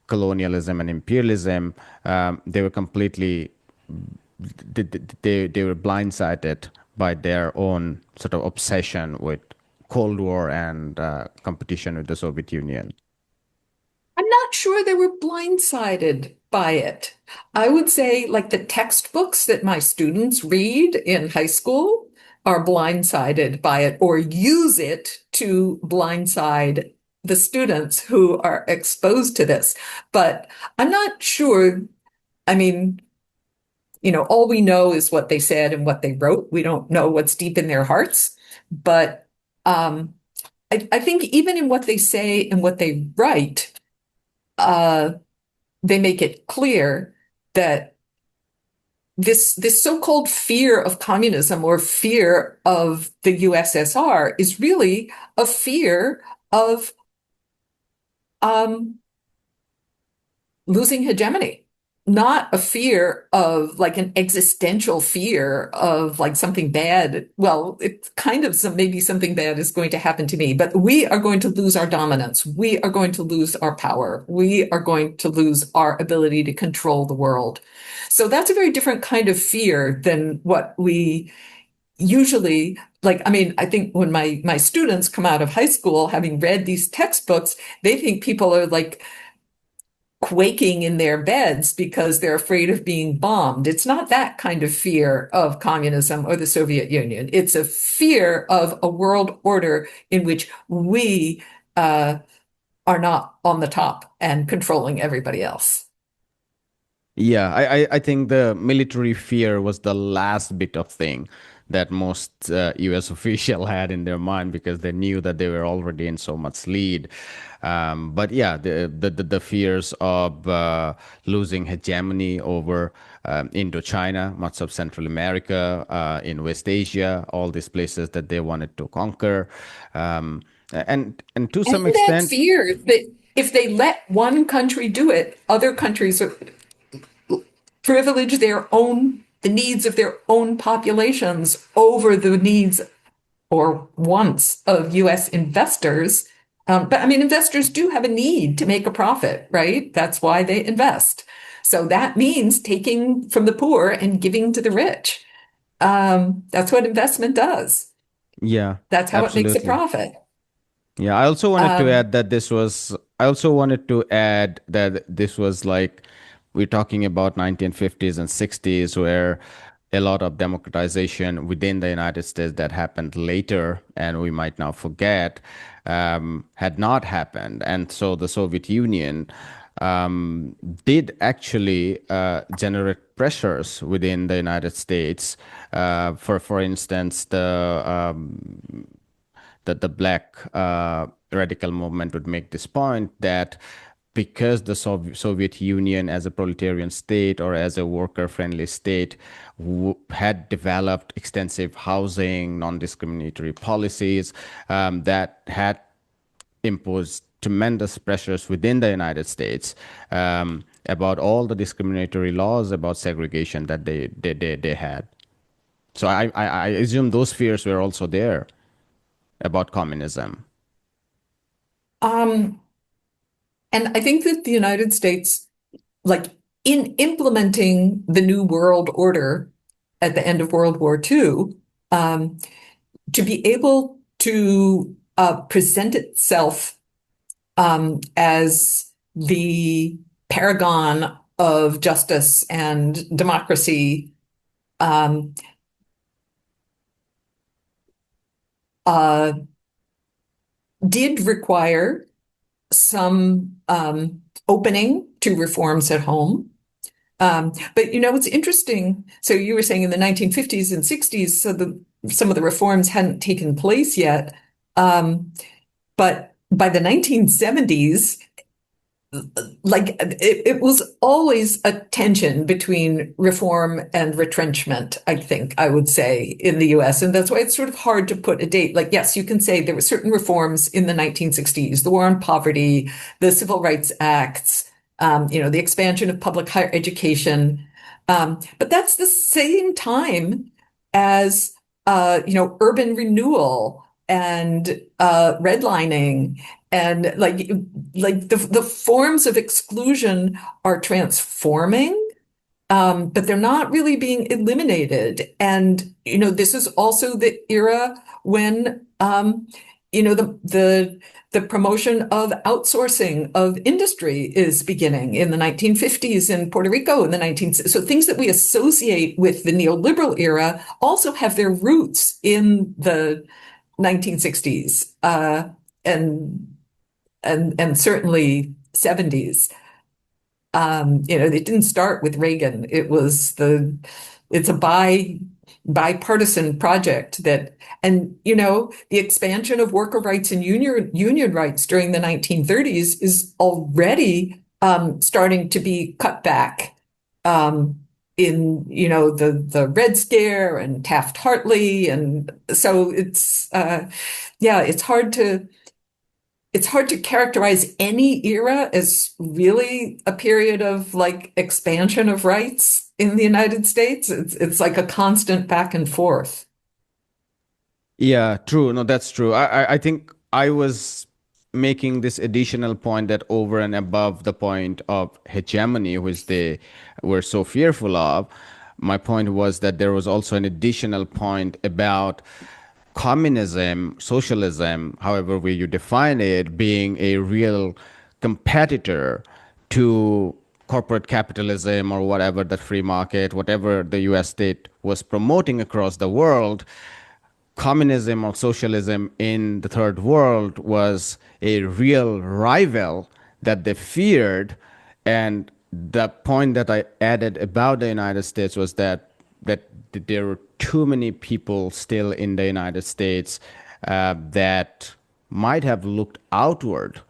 colonialism and imperialism. They were completely they were blindsided by their own sort of obsession with Cold War and competition with the Soviet Union. I'm not sure they were blindsided by it. I would say, like, the textbooks that my students read in high school are blindsided by it or use it to blindside the students who are exposed to this. But I'm not sure. I mean, all we know is what they said and what they wrote. We don't know what's deep in their hearts. But I think even in what they say and what they write, uh, they make it clear that this so-called fear of communism or fear of the USSR is really a fear of um, losing hegemony, not a fear of like an existential fear of like something bad. Well, it's kind of maybe something bad is going to happen to me, but we are going to lose our dominance. We are going to lose our power. We are going to lose our ability to control the world. So that's a very different kind of fear than what we usually like. I mean, I think when my students come out of high school having read these textbooks, they think people are like quaking in their beds because they're afraid of being bombed. It's not that kind of fear of communism or the Soviet Union. It's a fear of a world order in which we are not on the top and controlling everybody else. Yeah, I think the military fear was the last bit of thing that most US official had in their mind because they knew that they were already in so much lead. But yeah, the fears of losing hegemony over Indochina, much of Central America, in West Asia, all these places that they wanted to conquer, and to And some that extent, fear that if they let one country do it, other countries privilege the needs of their own populations over the needs or wants of US investors. But I mean, investors do have a need to make a profit, right? That's why they invest. So that means taking from the poor and giving to the rich. That's what investment does. yeah, That's how it makes a absolutely. profit. Yeah, I also wanted to Um, add that I also wanted to add that this was like, we're talking about 1950s and 60s, where a lot of democratization within the United States that happened later, and we might now forget, had not happened. And so the Soviet Union did actually generate pressures within the United States. For instance, the black radical movement would make this point that because the Soviet Union as a proletarian state or as a worker-friendly state had developed extensive housing, non-discriminatory policies that had imposed tremendous pressures within the United States about all the discriminatory laws about segregation that they had. So I assume those fears were also there about communism. um, and I think that the United States, like in implementing the New World Order at the end of World War II, um, to be able to present itself as the paragon of justice and democracy um, uh, did require some opening to reforms at home. But you know, it's interesting. So you were saying in the 1950s and 60s, so some of the reforms hadn't taken place yet. But by the 1970s, like it was always a tension between reform and retrenchment, I think I would say in the US. And that's why it's sort of hard to put a date. Like, yes, you can say there were certain reforms in the 1960s, the war on poverty, the Civil Rights Acts, the expansion of public higher education. But that's the same time as, urban renewal and redlining and like the forms of exclusion are transforming, but they're not really being eliminated. And this is also the era when the promotion of outsourcing of industry is beginning in the 1950s in Puerto Rico in the 19th. So things that we associate with the neoliberal era also have their roots in the 1960s. And and certainly 70s. It didn't start with Reagan. It's a bipartisan project and the expansion of worker rights and union rights during the 1930s is already starting to be cut back in the Red Scare and Taft-Hartley, and so it's hard to characterize any era as really a period of like expansion of rights in the United States. It's like a constant back and forth. Yeah, true. No, that's true. I think I was making this additional point that over and above the point of hegemony, which they were so fearful of, my point was that there was also an additional point about communism, socialism, however way you define it, being a real competitor to corporate capitalism or whatever, the free market, whatever the US state was promoting across the world. Communism or socialism in the third world was a real rival that they feared. And the point that I added about the United States was that there were too many people still in the United States that might have looked outward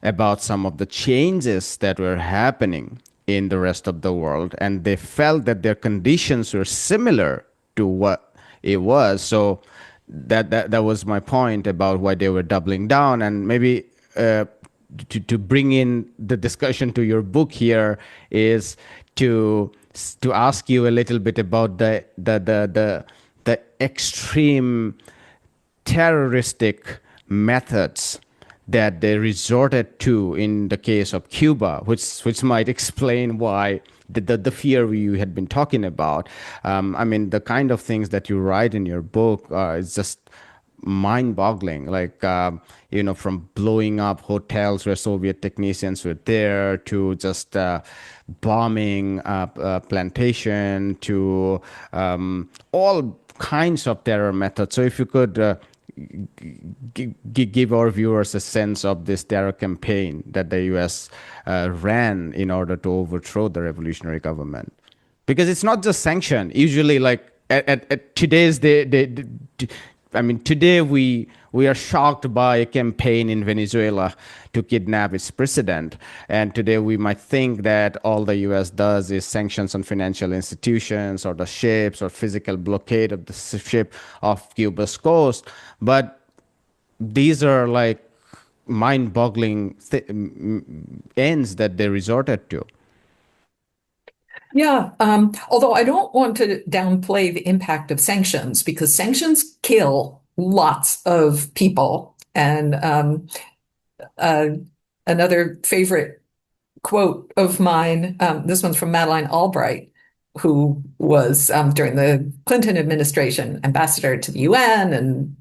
about some of the changes that were happening in the rest of the world, and they felt that their conditions were similar to what it was. So that was my point about why they were doubling down. And maybe to bring in the discussion to your book here is to ask you a little bit about the extreme terroristic methods that they resorted to in the case of Cuba, which might explain why the fear you had been talking about. I mean, the kind of things that you write in your book is just mind-boggling. Like, from blowing up hotels where Soviet technicians were there to just bombing a plantation to all kinds of terror methods. So if you could give our viewers a sense of this terror campaign that the US ran in order to overthrow the revolutionary government. Because it's not just sanction. Usually, like at today's I mean, today we are shocked by a campaign in Venezuela to kidnap its president. And today we might think that all the US does is sanctions on financial institutions or the ships or physical blockade of the ship off Cuba's coast. But these are like mind-boggling ends that they resorted to. Yeah, although I don't want to downplay the impact of sanctions because sanctions kill lots of people. And uh, another favorite quote of mine, this one's from Madeleine Albright, who was during the Clinton administration ambassador to the UN, and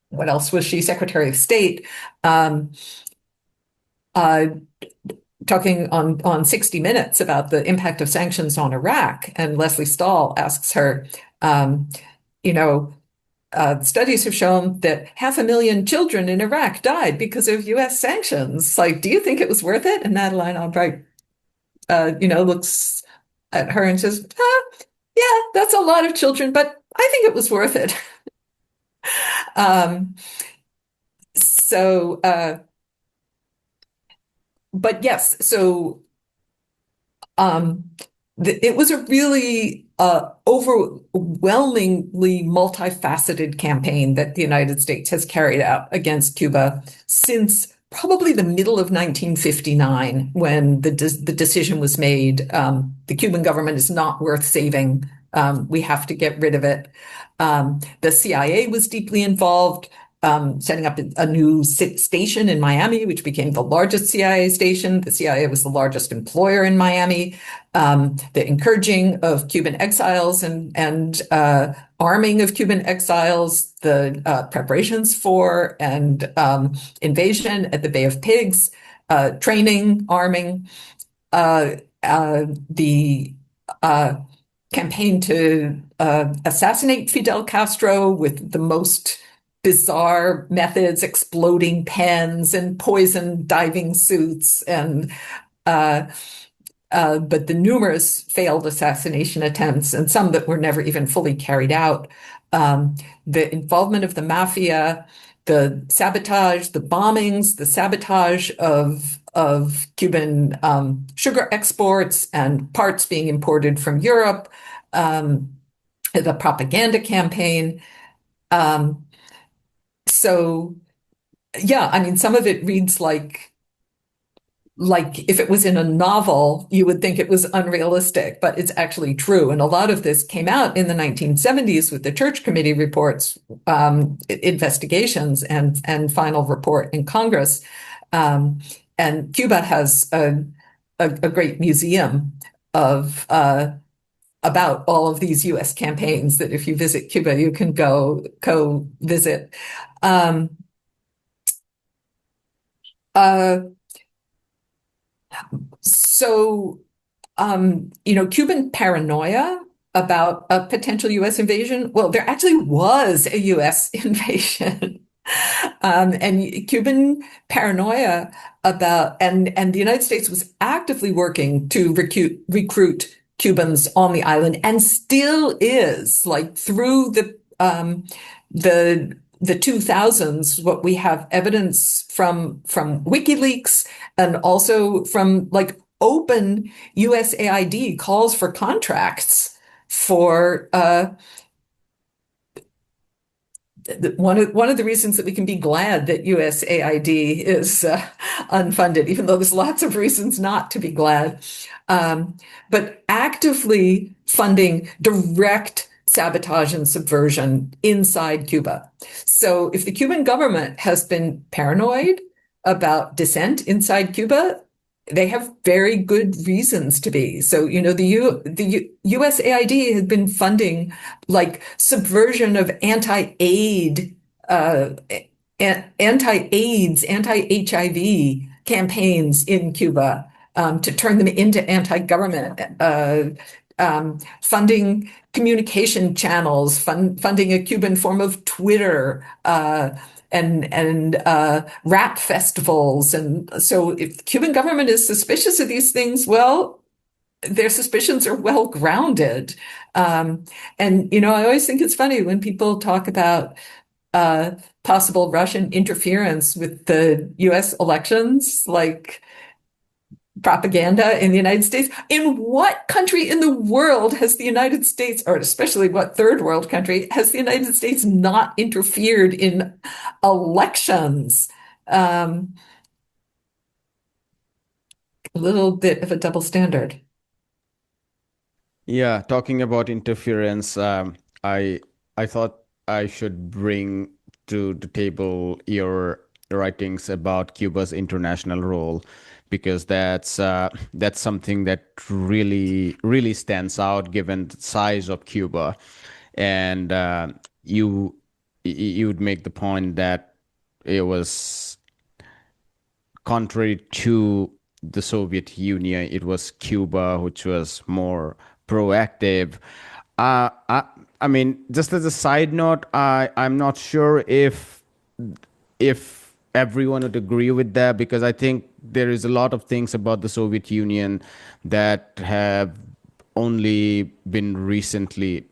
what else was she? Secretary of State. Um, uh, Talking on 60 Minutes about the impact of sanctions on Iraq. And Leslie Stahl asks her, studies have shown that 500,000 children in Iraq died because of US sanctions. Like, do you think it was worth it? And Madeleine Albright, looks at her and says, yeah, that's a lot of children, but I think it was worth it. um, so, but yes, so it was a really overwhelmingly multifaceted campaign that the United States has carried out against Cuba since probably the middle of 1959, when the decision was made. The Cuban government is not worth saving. We have to get rid of it. The CIA was deeply involved. Setting up a new station in Miami, which became the largest CIA station. The CIA was the largest employer in Miami. The encouraging of Cuban exiles and arming of Cuban exiles, the preparations for and invasion at the Bay of Pigs, training, arming, the campaign to assassinate Fidel Castro with the most bizarre methods, exploding pens and poison diving suits, and but the numerous failed assassination attempts and some that were never even fully carried out, the involvement of the mafia, the sabotage, the bombings, the sabotage of Cuban sugar exports and parts being imported from Europe, the propaganda campaign. So yeah, I mean, some of it reads like if it was in a novel, you would think it was unrealistic, but it's actually true. And a lot of this came out in the 1970s with the Church Committee reports, investigations, and final report in Congress. And Cuba has a great museum of about all of these U.S. campaigns that if you visit Cuba, you can go visit. Uh, So, Cuban paranoia about a potential U.S. invasion. Well, there actually was a U.S. invasion. And Cuban paranoia and the United States was actively working to recruit Cubans on the island and still is, like through the the 2000s, what we have evidence from WikiLeaks and also from like open USAID calls for contracts for one of the reasons that we can be glad that USAID is unfunded, even though there's lots of reasons not to be glad, but actively funding direct sabotage and subversion inside Cuba. So if the Cuban government has been paranoid about dissent inside Cuba, they have very good reasons to be. So, the USAID had been funding like subversion of anti-aid, anti-AIDS, anti-HIV campaigns in Cuba, to turn them into anti-government, funding communication channels, funding a Cuban form of Twitter, and rap festivals. And so if the Cuban government is suspicious of these things, well, their suspicions are well grounded. And I always think it's funny when people talk about possible Russian interference with the US elections, like propaganda in the United States. In what country in the world has the United States, or especially what third world country, has the United States not interfered in elections? A little bit of a double standard. Yeah, talking about interference, I thought I should bring to the table your writings about Cuba's international role, because that's something that really stands out given the size of Cuba, and you would make the point that it was contrary to the Soviet Union, it was Cuba which was more proactive. Uh, I, I mean, just as a side note, I'm not sure if everyone would agree with that, because I think there is a lot of things about the Soviet Union that have only been recently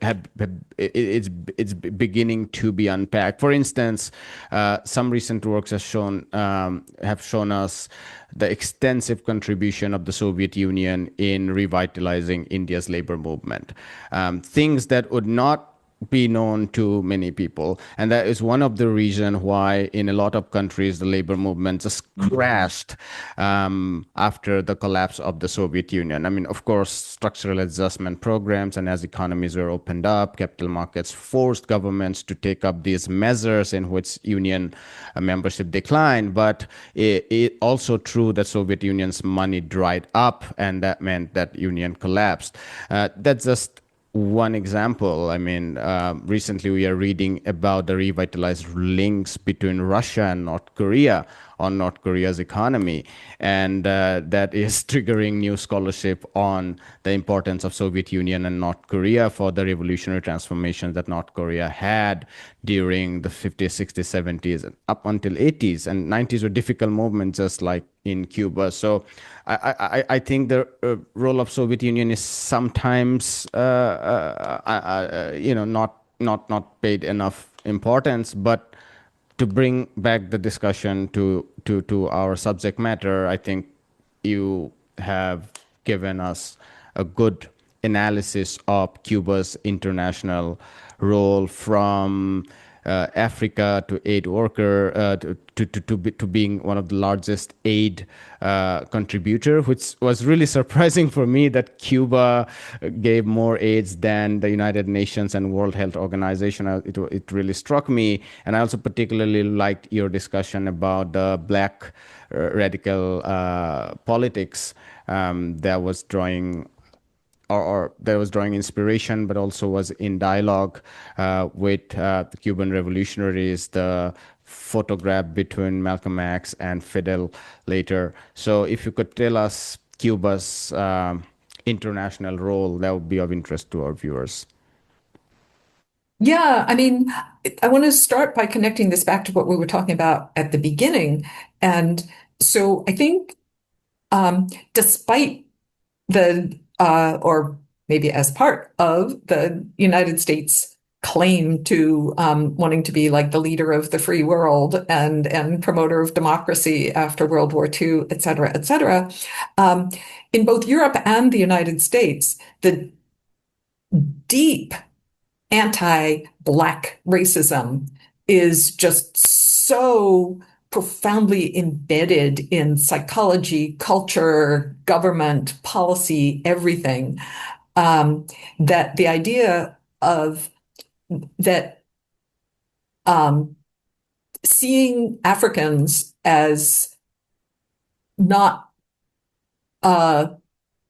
it's beginning to be unpacked. For instance, some recent works have shown us the extensive contribution of the Soviet Union in revitalizing India's labor movement, things that would not be known to many people. And that is one of the reasons why in a lot of countries the labor movement just crashed after the collapse of the Soviet Union. I mean, of course, structural adjustment programs, and as economies were opened up, capital markets forced governments to take up these measures in which union membership declined. But it also true that Soviet Union's money dried up, and that meant that union collapsed. That's just one example. I mean, recently we are reading about the revitalized links between Russia and North Korea on North Korea's economy. And that is triggering new scholarship on the importance of Soviet Union and North Korea for the revolutionary transformations that North Korea had during the 50s, 60s, 70s, up until 80s. And 90s were difficult moments, just like in Cuba. So I think the role of Soviet Union is sometimes, not paid enough importance. But to bring back the discussion to our subject matter, I think you have given us a good analysis of Cuba's international role, from Africa to aid worker, to being one of the largest aid contributor, which was really surprising for me, that Cuba gave more aids than the United Nations and World Health Organization. It really struck me. And I also particularly liked your discussion about the black radical politics that was drawing, or that was drawing inspiration, but also was in dialogue with the Cuban revolutionaries, the photograph between Malcolm X and Fidel later. So if you could tell us Cuba's international role, that would be of interest to our viewers. Yeah, I mean, I want to start by connecting this back to what we were talking about at the beginning. And so I think despite or maybe as part of the United States claim to wanting to be like the leader of the free world and promoter of democracy after World War II, et cetera, et cetera, um, in both Europe and the United States, the deep anti-Black racism is just so profoundly embedded in psychology, culture, government, policy, everything, that the idea of that seeing Africans as not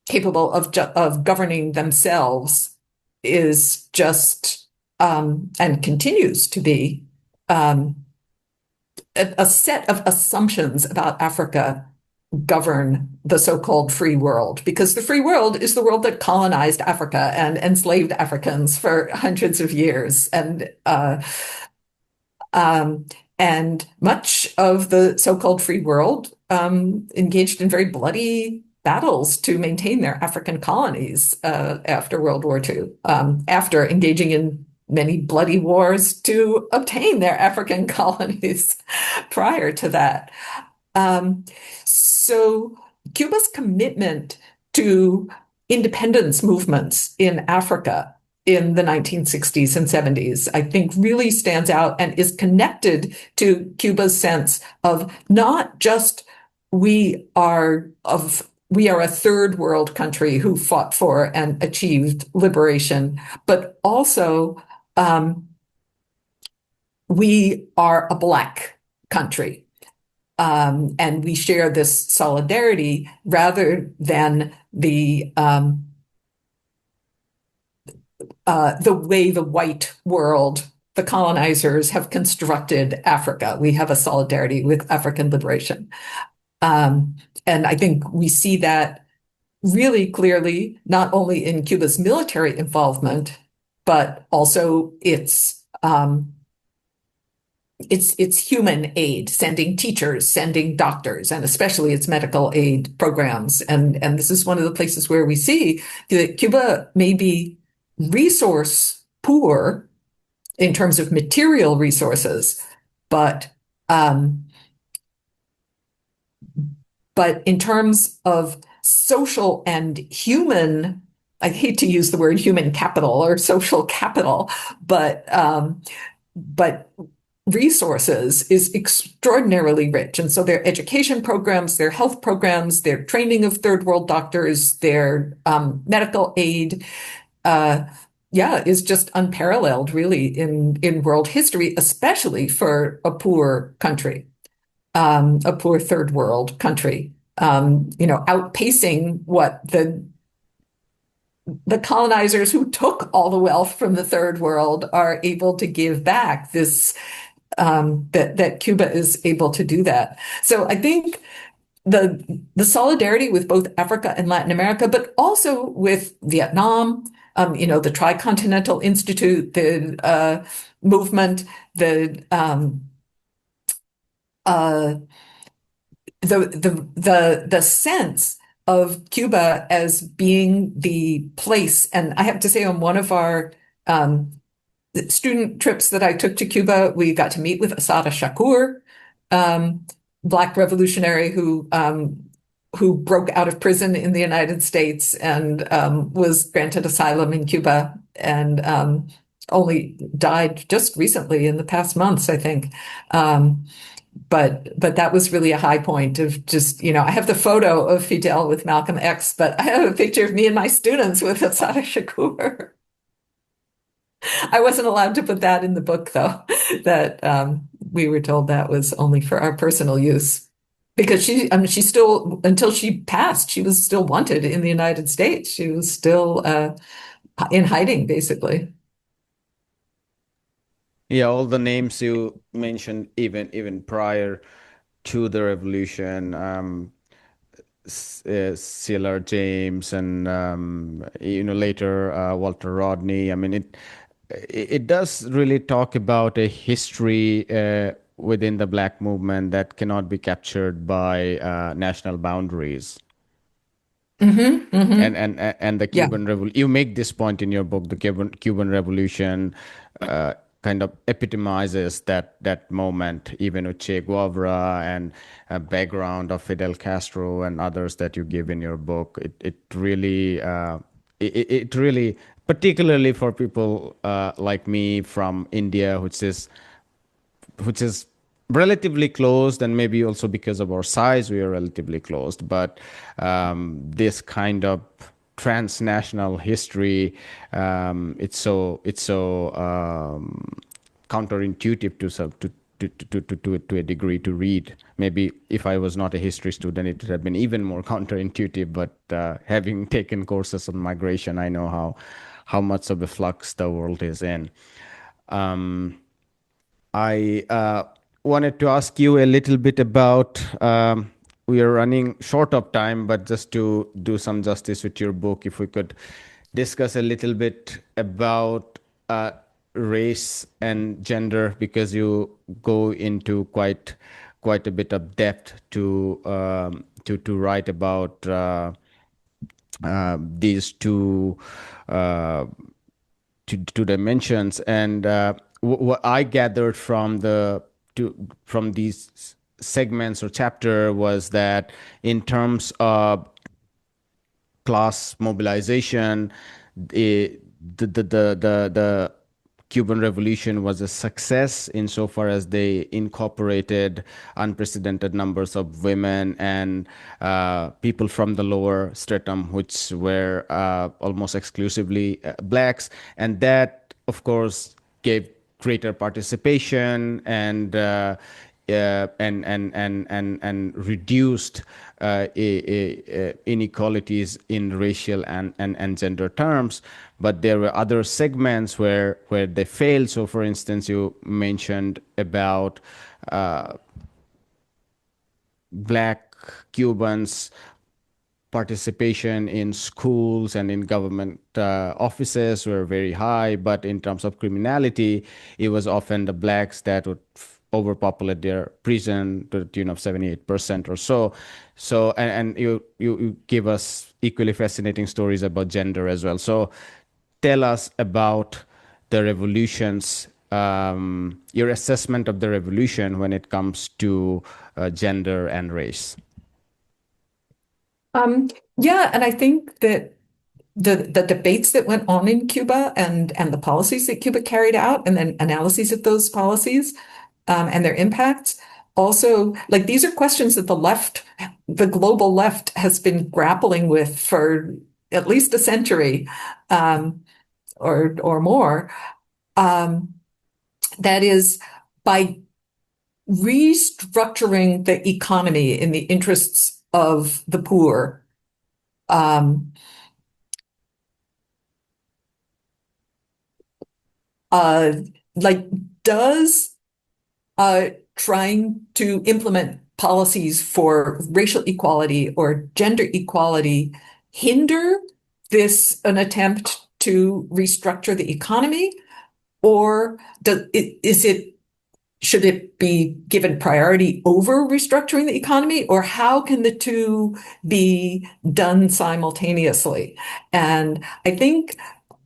capable of governing themselves is just and continues to be a set of assumptions about Africa govern the so-called free world, because the free world is the world that colonized Africa and enslaved Africans for hundreds of years. And much of the so-called free world engaged in very bloody battles to maintain their African colonies after World War II, after engaging in many bloody wars to obtain their African colonies prior to that. So Cuba's commitment to independence movements in Africa in the 1960s and 70s, I think really stands out and is connected to Cuba's sense of not just we are a third world country who fought for and achieved liberation, but also we are a Black country. And we share this solidarity rather than the way the white world, the colonizers, have constructed Africa. We have a solidarity with African liberation. And I think we see that really clearly, not only in Cuba's military involvement, but also its human aid, sending teachers, sending doctors, and especially its medical aid programs. And this is one of the places where we see that Cuba may be resource poor in terms of material resources, but in terms of social and human, I hate to use the word human capital or social capital, but resources is extraordinarily rich. And so their education programs, their health programs, their training of third world doctors, their medical aid, is just unparalleled really in world history, especially for a poor country, a poor third world country, outpacing what the colonizers who took all the wealth from the third world are able to give back. This that Cuba is able to do that. So I think the solidarity with both Africa and Latin America, but also with Vietnam, the Tricontinental Institute, the movement, uh, the sense of Cuba as being the place. And I have to say, on one of our student trips that I took to Cuba, we got to meet with Assata Shakur, um, Black revolutionary who broke out of prison in the United States and was granted asylum in Cuba and only died just recently in the past months, I think. But that was really a high point of just, I have the photo of Fidel with Malcolm X, but I have a picture of me and my students with Assata Shakur. I wasn't allowed to put that in the book, though, that we were told that was only for our personal use. Because she still, until she passed, she was still wanted in the United States. She was still in hiding, basically. Yeah, all the names you mentioned, even prior to the revolution, Ciller James, and later Walter Rodney. I mean, it does really talk about a history within the Black movement that cannot be captured by national boundaries. Hmm. And the Yeah. Cuban Revolution. You make this point in your book. The Cuban Revolution kind of epitomizes that moment, even with Che Guevara and background of Fidel Castro and others that you give in your book. It really it really, particularly for people like me from India, which is relatively closed, and maybe also because of our size we are relatively closed, but this kind of transnational history, it's so counterintuitive to a degree to read. Maybe if I was not a history student, it would have been even more counterintuitive, but having taken courses on migration, I know how much of a flux the world is in. I wanted to ask you a little bit about. We are running short of time, but just to do some justice with your book, if we could discuss a little bit about race and gender, because you go into quite a bit of depth to write about these uh, two dimensions. And what I gathered from these segments or chapter was that in terms of class mobilization, the Cuban Revolution was a success insofar as they incorporated unprecedented numbers of women and people from the lower stratum, which were almost exclusively blacks. And that, of course, gave greater participation and reduced inequalities in racial and gender terms. But there were other segments where they failed. So, for instance, you mentioned about black Cubans participation in schools and in government offices were very high, but in terms of criminality, it was often the blacks that would overpopulate their prison to the tune of 78% or so. So, and you give us equally fascinating stories about gender as well. So, tell us about the revolutions, your assessment of the revolution when it comes to gender and race. Um, yeah, and I think that the debates that went on in Cuba and the policies that Cuba carried out, and then analyses of those policies and their impacts. Also, like these are questions that the global left, has been grappling with for at least a century or more. Um, that is, by restructuring the economy in the interests of the poor. Um, uh, like, does trying to implement policies for racial equality or gender equality hinder an attempt to restructure the economy? Or should it be given priority over restructuring the economy? Or how can the two be done simultaneously? And I think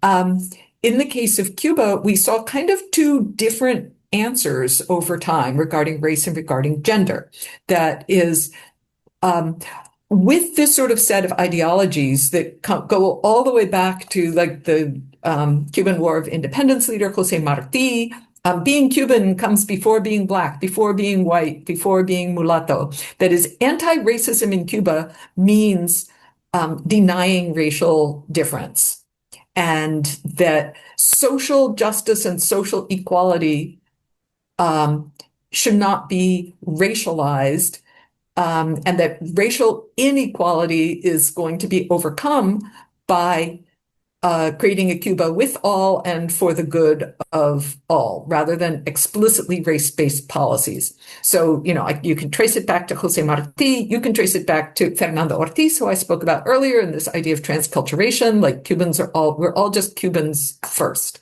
in the case of Cuba, we saw kind of two different answers over time regarding race and regarding gender. That is, with this sort of set of ideologies that go all the way back to like the Cuban War of Independence leader Jose Marti. Being Cuban comes before being Black, before being white, before being mulatto. That is, anti-racism in Cuba means denying racial difference, and that social justice and social equality should not be racialized, and that racial inequality is going to be overcome by creating a Cuba with all and for the good of all, rather than explicitly race-based policies. So, you can trace it back to Jose Marti, you can trace it back to Fernando Ortiz, who I spoke about earlier, and this idea of transculturation, like we're all just Cubans first.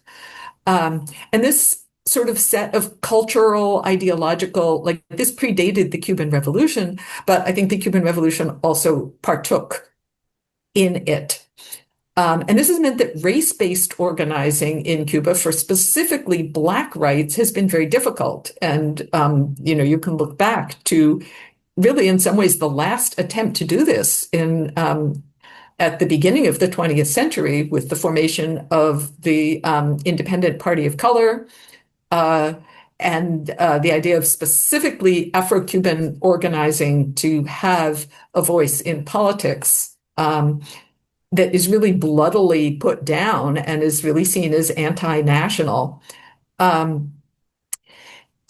And this sort of set of cultural, ideological, like this predated the Cuban Revolution, but I think the Cuban Revolution also partook in it. And this has meant that race-based organizing in Cuba for specifically Black rights has been very difficult. And, you can look back to really, in some ways, the last attempt to do this at the beginning of the 20th century with the formation of the Independent Party of Color, and the idea of specifically Afro-Cuban organizing to have a voice in politics. That is really bloodily put down and is really seen as anti-national.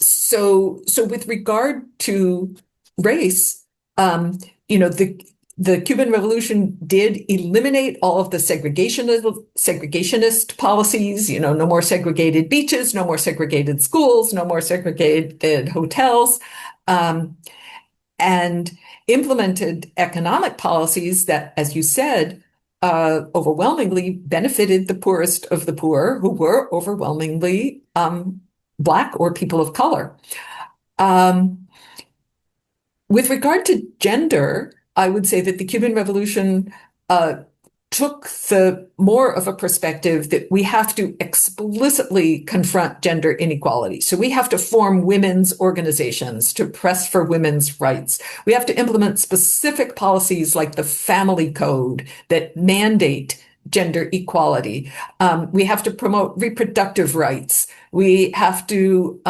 So with regard to race, the Cuban Revolution did eliminate all of the segregationist policies, no more segregated beaches, no more segregated schools, no more segregated hotels, and implemented economic policies that, as you said, overwhelmingly benefited the poorest of the poor, who were overwhelmingly Black or people of color. With regard to gender, I would say that the Cuban Revolution took more of a perspective that we have to explicitly confront gender inequality. So we have to form women's organizations to press for women's rights. We have to implement specific policies like the family code that mandate gender equality. We have to promote reproductive rights. We have to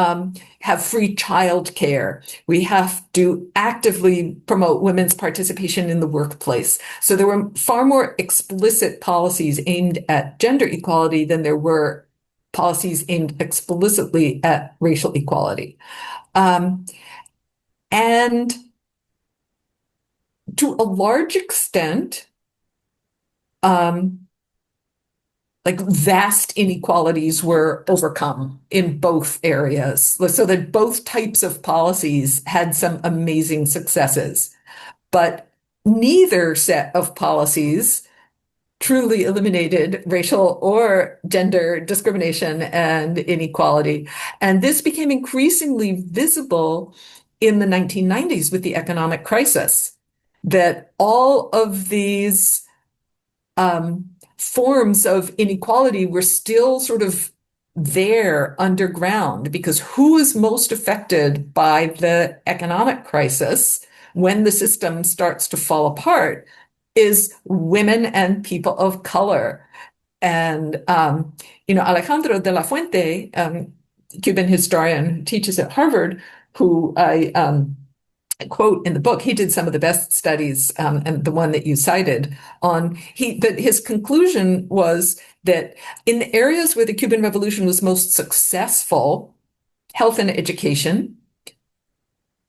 have free child care. We have to actively promote women's participation in the workplace. So there were far more explicit policies aimed at gender equality than there were policies aimed explicitly at racial equality. And to a large extent, like vast inequalities were overcome in both areas, so that both types of policies had some amazing successes. But neither set of policies truly eliminated racial or gender discrimination and inequality. And this became increasingly visible in the 1990s with the economic crisis, that all of these forms of inequality were still sort of there underground, because who is most affected by the economic crisis when the system starts to fall apart is women and people of color. And, Alejandro de la Fuente, Cuban historian who teaches at Harvard, who I quote in the book, he did some of the best studies, and the one that you cited but his conclusion was that in the areas where the Cuban Revolution was most successful, health and education,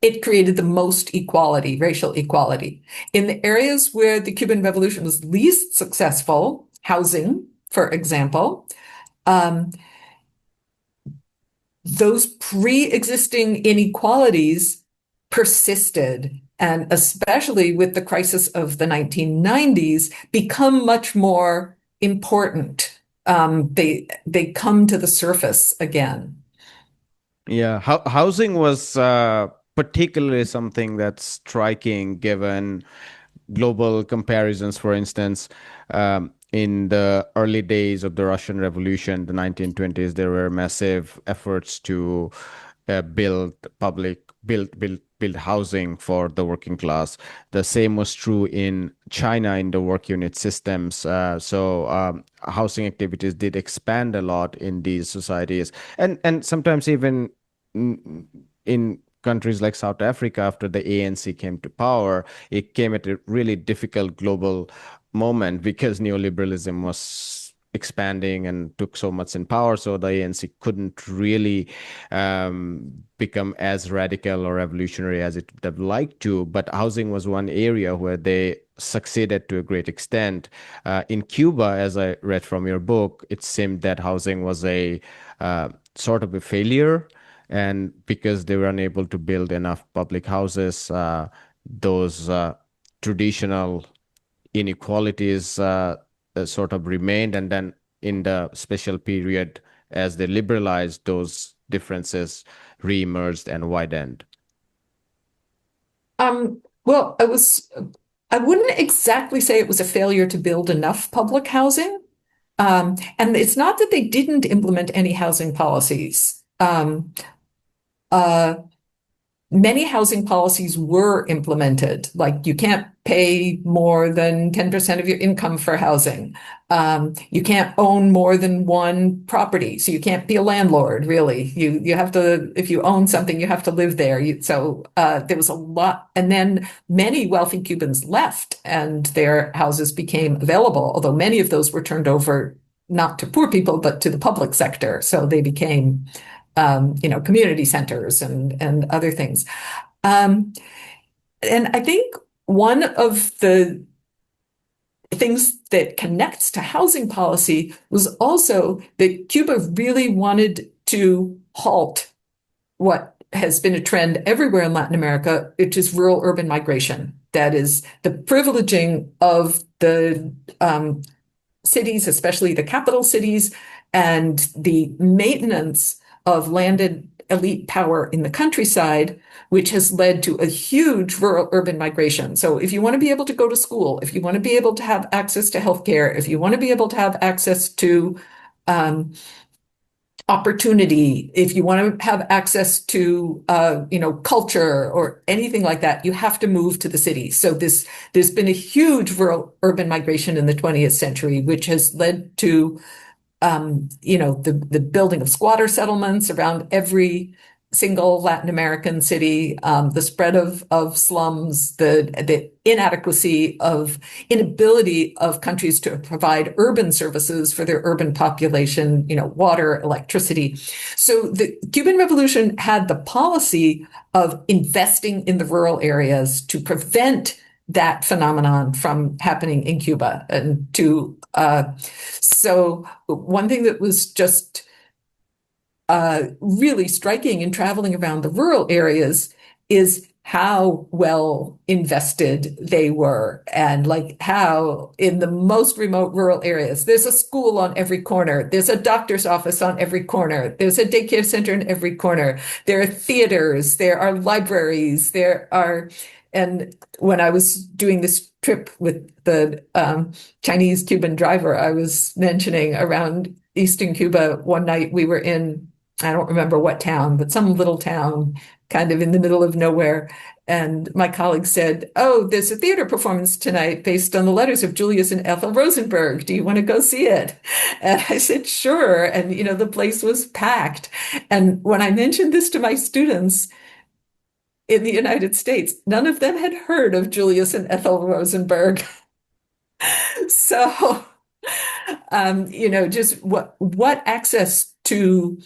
it created the most equality, racial equality. In the areas where the Cuban Revolution was least successful, housing, for example, those pre-existing inequalities persisted, and especially with the crisis of the 1990s, become much more important. They come to the surface again. Yeah, housing was particularly something that's striking given global comparisons. For instance, in the early days of the Russian Revolution, the 1920s, there were massive efforts to build build housing for the working class. The same was true in China in the work unit systems. Housing activities did expand a lot in these societies, and sometimes even in countries like South Africa after the ANC came to power, it came at a really difficult global moment because neoliberalism was expanding and took so much in power. So the ANC couldn't really become as radical or revolutionary as it would have liked to. But housing was one area where they succeeded to a great extent. In Cuba, as I read from your book, it seemed that housing was a sort of a failure. And because they were unable to build enough public houses, those traditional inequalities sort of remained. And then in the special period, as they liberalized, those differences reemerged and widened. Well, I wouldn't exactly say it was a failure to build enough public housing. And it's not that they didn't implement any housing policies. Uh, Many housing policies were implemented, like you can't pay more than 10% of your income for housing. You can't own more than one property, so you can't be a landlord, really. You have to, if you own something, you have to live there. There was a lot, and then many wealthy Cubans left, and their houses became available, although many of those were turned over not to poor people, but to the public sector. So they became community centers and other things. Um, and I think one of the things that connects to housing policy was also that Cuba really wanted to halt what has been a trend everywhere in Latin America, which is rural urban migration. That is the privileging of the cities, especially the capital cities, and the maintenance of landed elite power in the countryside, which has led to a huge rural urban migration. So if you want to be able to go to school, if you want to be able to have access to healthcare, if you want to be able to have access to opportunity, if you want to have access to culture or anything like that, you have to move to the city. So there's been a huge rural urban migration in the 20th century, which has led to the building of squatter settlements around every single Latin American city, the spread of slums, the inability of countries to provide urban services for their urban population, water, electricity. So the Cuban Revolution had the policy of investing in the rural areas to prevent that phenomenon from happening in Cuba. So one thing that was just really striking in traveling around the rural areas is how well invested they were, and like how in the most remote rural areas, there's a school on every corner, there's a doctor's office on every corner, there's a daycare center in every corner, there are theaters, there are libraries, and when I was doing this trip with the Chinese Cuban driver, I was mentioning around Eastern Cuba, one night we were in, I don't remember what town, but some little town kind of in the middle of nowhere. And my colleague said, "Oh, there's a theater performance tonight based on the letters of Julius and Ethel Rosenberg. Do you want to go see it?" And I said, "Sure." And, the place was packed. And when I mentioned this to my students in the United States, none of them had heard of Julius and Ethel Rosenberg. So, just what access to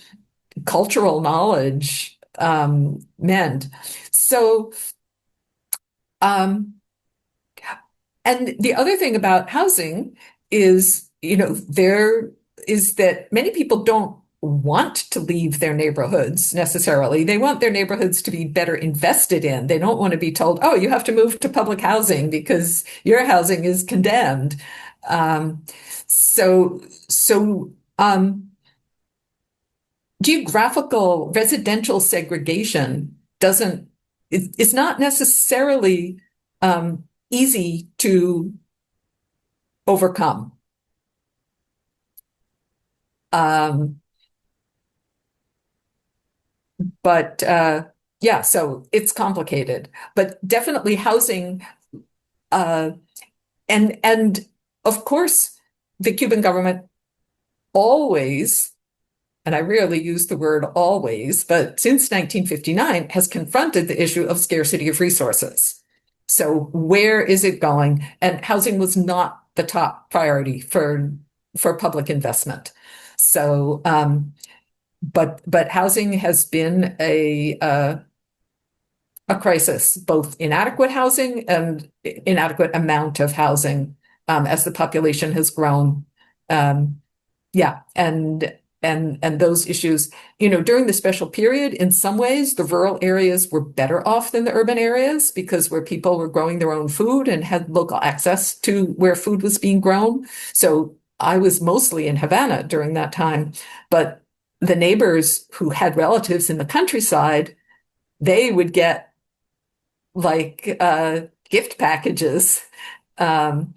cultural knowledge meant. So, and the other thing about housing is, there is that many people don't want to leave their neighborhoods necessarily. They want their neighborhoods to be better invested in. They don't want to be told, oh, you have to move to public housing because your housing is condemned. Um, so geographical residential segregation doesn't, it's not necessarily easy to overcome. Um, but yeah, so it's complicated, but definitely housing, uh, and of course, the Cuban government always, and I rarely use the word always, but since 1959 has confronted the issue of scarcity of resources. So where is it going? And housing was not the top priority for public investment. So, but housing has been a crisis, both inadequate housing and inadequate amount of housing as the population has grown. Yeah, and those issues, during the special period, in some ways, the rural areas were better off than the urban areas because where people were growing their own food and had local access to where food was being grown. So I was mostly in Havana during that time, but the neighbors who had relatives in the countryside, they would get like gift packages. Um,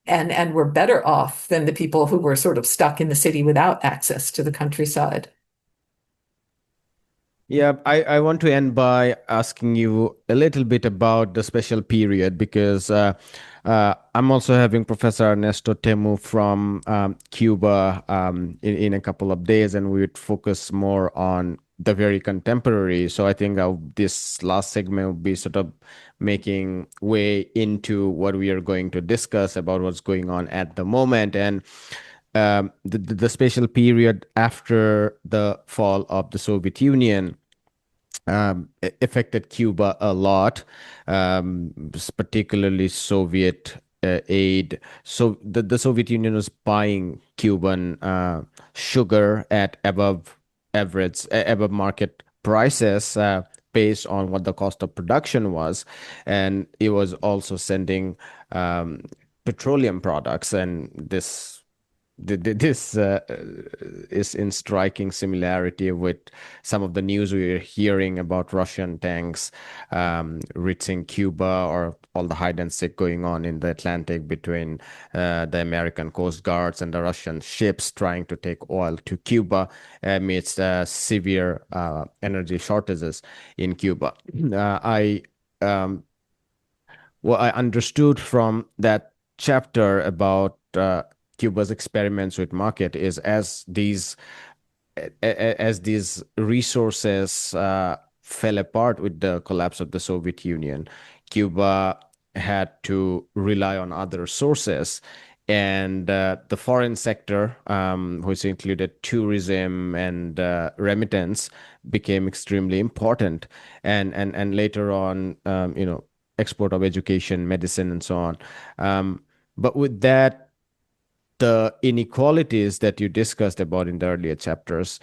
and were better off than the people who were sort of stuck in the city without access to the countryside. Yeah, I want to end by asking you a little bit about the special period because I'm also having Professor Ernesto Temu from Cuba in a couple of days, and we would focus more on the very contemporary. So I think this last segment will be sort of making way into what we are going to discuss about what's going on at the moment. And the special period after the fall of the Soviet Union affected Cuba a lot, particularly Soviet aid. So the Soviet Union was buying Cuban sugar at above average, above market prices. Based on what the cost of production was, and it was also sending petroleum products, and this is in striking similarity with some of the news we are hearing about Russian tanks reaching Cuba, or all the hide and seek going on in the Atlantic between the American Coast Guards and the Russian ships trying to take oil to Cuba amidst severe energy shortages in Cuba. What I understood from that chapter about Cuba's experiments with market is as these resources fell apart with the collapse of the Soviet Union, Cuba had to rely on other sources. And the foreign sector, which included tourism and remittance, became extremely important. And later on, export of education, medicine, and so on. But with that, the inequalities that you discussed about in the earlier chapters,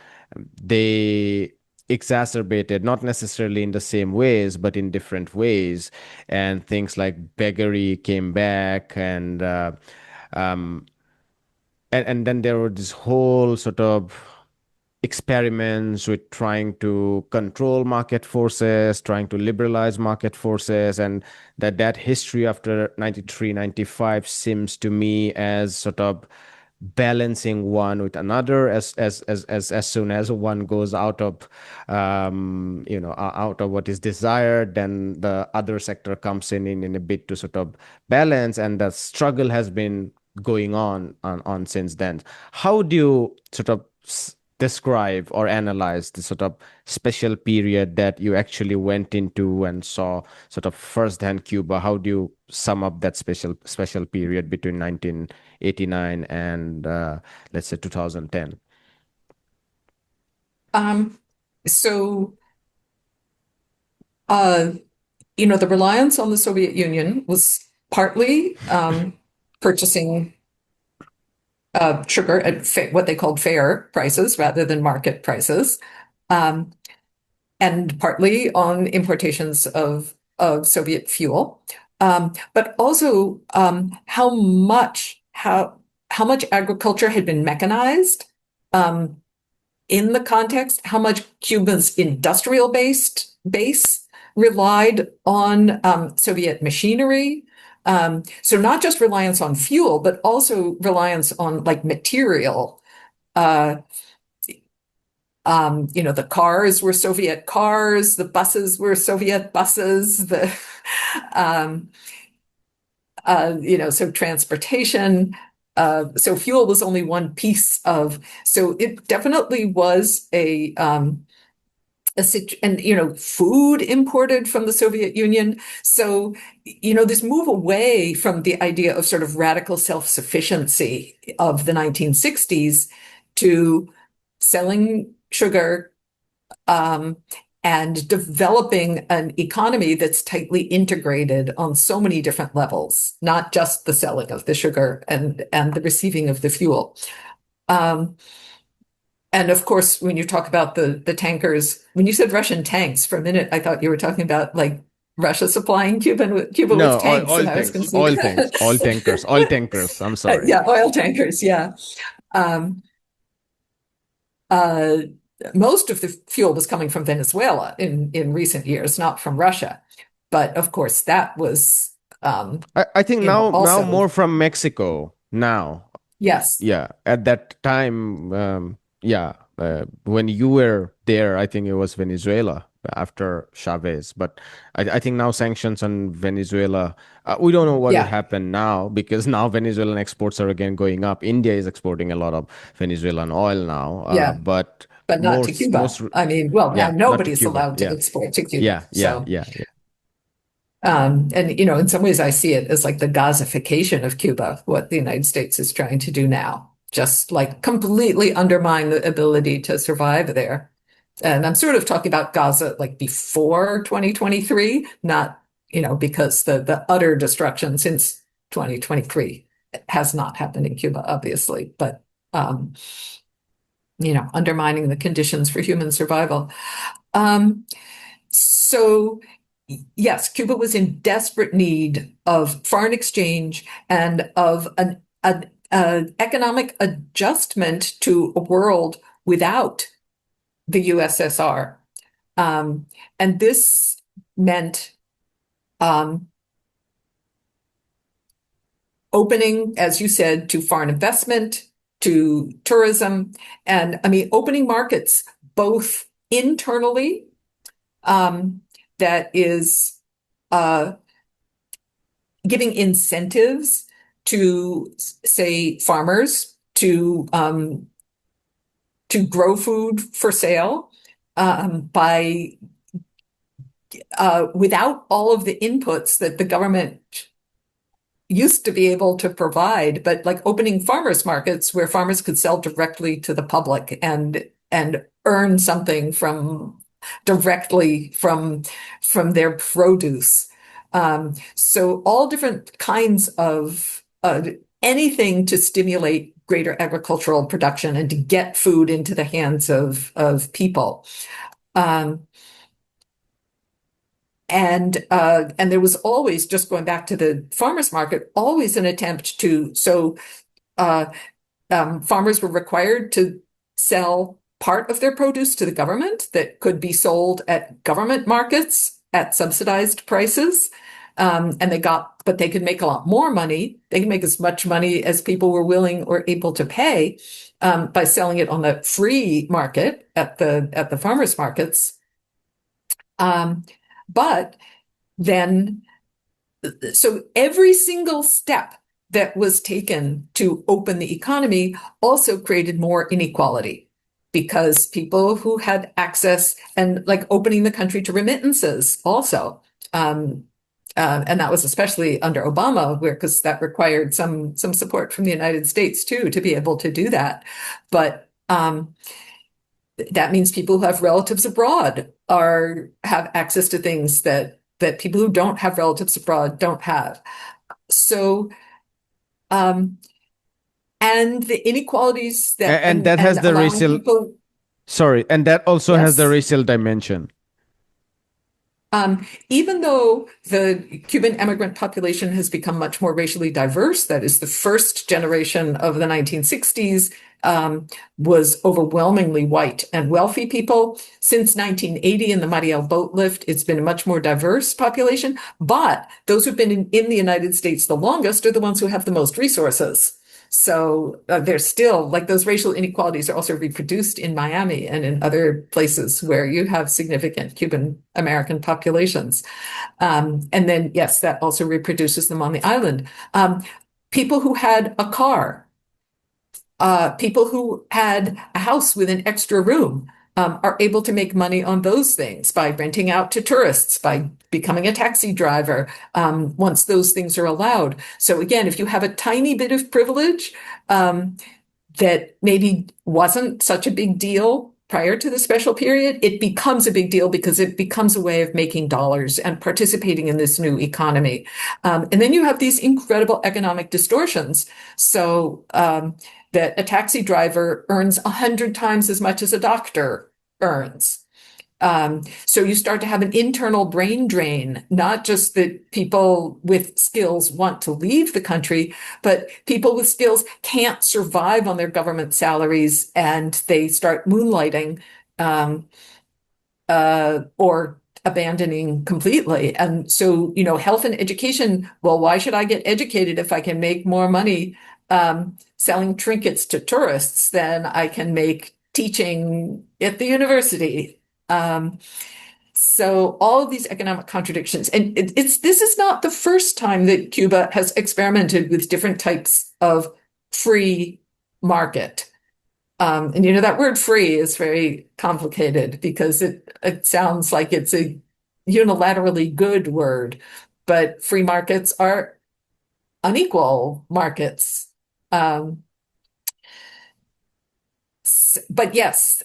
they exacerbated, not necessarily in the same ways, but in different ways. And things like beggary came back, um, and then there were this whole sort of experiments with trying to control market forces, trying to liberalize market forces, and that history after 93, 95 seems to me as sort of balancing one with another. As soon as one goes out of out of what is desired, then the other sector comes in a bit to sort of balance, and the struggle has been going on since then. How do you sort of describe or analyze the sort of special period that you actually went into and saw sort of firsthand Cuba? How do you sum up that special period between 1989 and let's say 2010? So, uh, the reliance on the Soviet Union was partly purchasing sugar at what they called fair prices rather than market prices, um, and partly on importations of Soviet fuel, but also how much agriculture had been mechanized in the context, how much Cuba's industrial base relied on Soviet machinery. So not just reliance on fuel, but also reliance on like material. Uh, the cars were Soviet cars, the buses were Soviet buses, um, so transportation. So fuel was only one piece of, so it definitely was and food imported from the Soviet Union. So, this move away from the idea of sort of radical self-sufficiency of the 1960s to selling sugar, and developing an economy that's tightly integrated on so many different levels, not just the selling of the sugar and the receiving of the fuel. And of course, when you talk about the tankers, when you said Russian tanks, for a minute, I thought you were talking about like Russia supplying Cuba with No, tanks, oil and I was tanks, going oil to tanks, oil tankers, oil tankers. I'm say, sorry. yeah, oil tankers, yeah. Um, uh, Most of the fuel was coming from Venezuela in recent years, not from Russia. But of course, that was, I think now also, more from Mexico now. yes, Yeah, at that time, yeah, when you were there, I think it was Venezuela after Chavez. But I think now sanctions on Venezuela, we don't know what will yeah, happen now because now Venezuelan exports are again going up. India is exporting a lot of Venezuelan oil now, yeah, but but not to Cuba. I mean, well, now yeah, not to nobody's Cuba. allowed to Yeah, export to Cuba. yeah, yeah, So, yeah, yeah. and in some ways, I see it as like the Gazification of Cuba, what the United States is trying to do now, just like completely undermine the ability to survive there. And I'm sort of talking about Gaza like before 2023, not, because the utter destruction since 2023 has not happened in Cuba, obviously, but um, undermining the conditions for human survival. Um, so, yes, Cuba was in desperate need of foreign exchange and of an economic adjustment to a world without the USSR. Um, and this meant um, opening, as you said, to foreign investment, to tourism, and I mean, opening markets both internally, that is uh, giving incentives to, say, farmers to grow food for sale, by without all of the inputs that the government used to be able to provide, but like opening farmers markets where farmers could sell directly to the public and earn something directly from their produce. So all different kinds of anything to stimulate greater agricultural production and to get food into the hands of people. Um, and there was always, just going back to the farmers market, always an attempt to, uh, farmers were required to sell part of their produce to the government that could be sold at government markets at subsidized prices. But they could make a lot more money. They could make as much money as people were willing or able to pay, by selling it on the free market at the farmers markets. Um, but then, so every single step that was taken to open the economy also created more inequality because people who had access, and like opening the country to remittances also. And that was especially under Obama, because that required some support from the United States too to be able to do that. But that means people who have relatives abroad have access to things that people who don't have relatives abroad don't have. So, um, and the inequalities that And that and has the allowing racial, people, sorry, and that also has the yes. racial dimension. Even though the Cuban immigrant population has become much more racially diverse, that is, the first generation of the 1960s was overwhelmingly white and wealthy people. Since 1980 in the Mariel boat lift, it's been a much more diverse population. But those who've been in the United States the longest are the ones who have the most resources. So there's still like those racial inequalities are also reproduced in Miami and in other places where you have significant Cuban American populations. And then, yes, that also reproduces them on the island. People who had a car, people who had a house with an extra room. Are able to make money on those things by renting out to tourists, by becoming a taxi driver, once those things are allowed. So again, if you have a tiny bit of privilege that maybe wasn't such a big deal prior to the special period, it becomes a big deal because it becomes a way of making dollars and participating in this new economy. And then you have these incredible economic distortions. So that a taxi driver earns 100 times as much as a doctor earns. So you start to have an internal brain drain, not just that people with skills want to leave the country, but people with skills can't survive on their government salaries and they start moonlighting or abandoning completely. And so, health and education, well, why should I get educated if I can make more money selling trinkets to tourists than I can make teaching at the university? So all of these economic contradictions, and this is not the first time that Cuba has experimented with different types of free market. And that word free is very complicated because it sounds like it's a unilaterally good word, but free markets are unequal markets. But yes,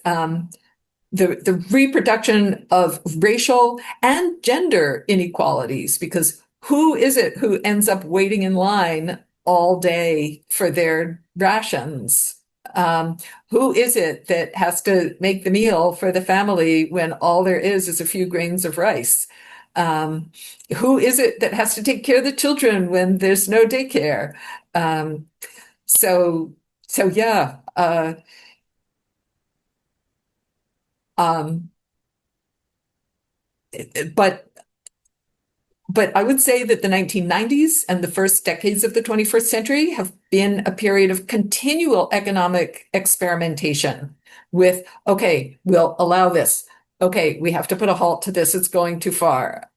the reproduction of racial and gender inequalities, because who is it who ends up waiting in line all day for their rations? Who is it that has to make the meal for the family when all there is a few grains of rice? Who is it that has to take care of the children when there's no daycare? So, so yeah. Um, but But I would say that the 1990s and the first decades of the 21st century have been a period of continual economic experimentation with, okay, we'll allow this. Okay, we have to put a halt to this. It's going too far.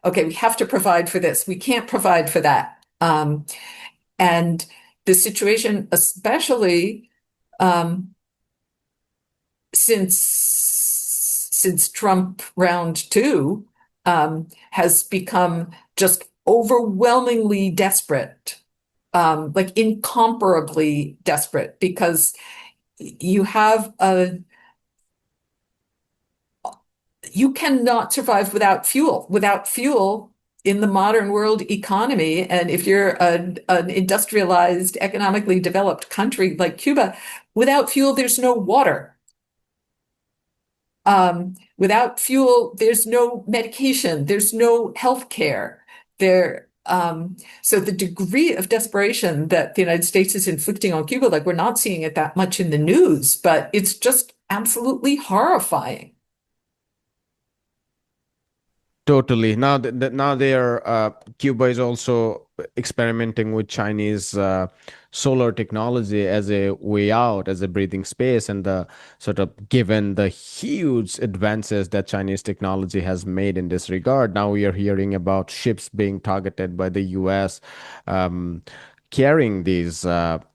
Okay, we have to provide for this. We can't provide for that. And the situation, especially since Trump round two, has become just overwhelmingly desperate, like incomparably desperate, because you cannot survive without fuel in the modern world economy. And if you're an industrialized, economically developed country like Cuba, without fuel, there's no water. Without fuel, there's no medication, there's no health care. So the degree of desperation that the United States is inflicting on Cuba, like we're not seeing it that much in the news, but it's just absolutely horrifying. Totally. Now they are Cuba is also experimenting with Chinese solar technology as a way out, as a breathing space, and the sort of given the huge advances that Chinese technology has made in this regard. Now we are hearing about ships being targeted by the U.S. Carrying these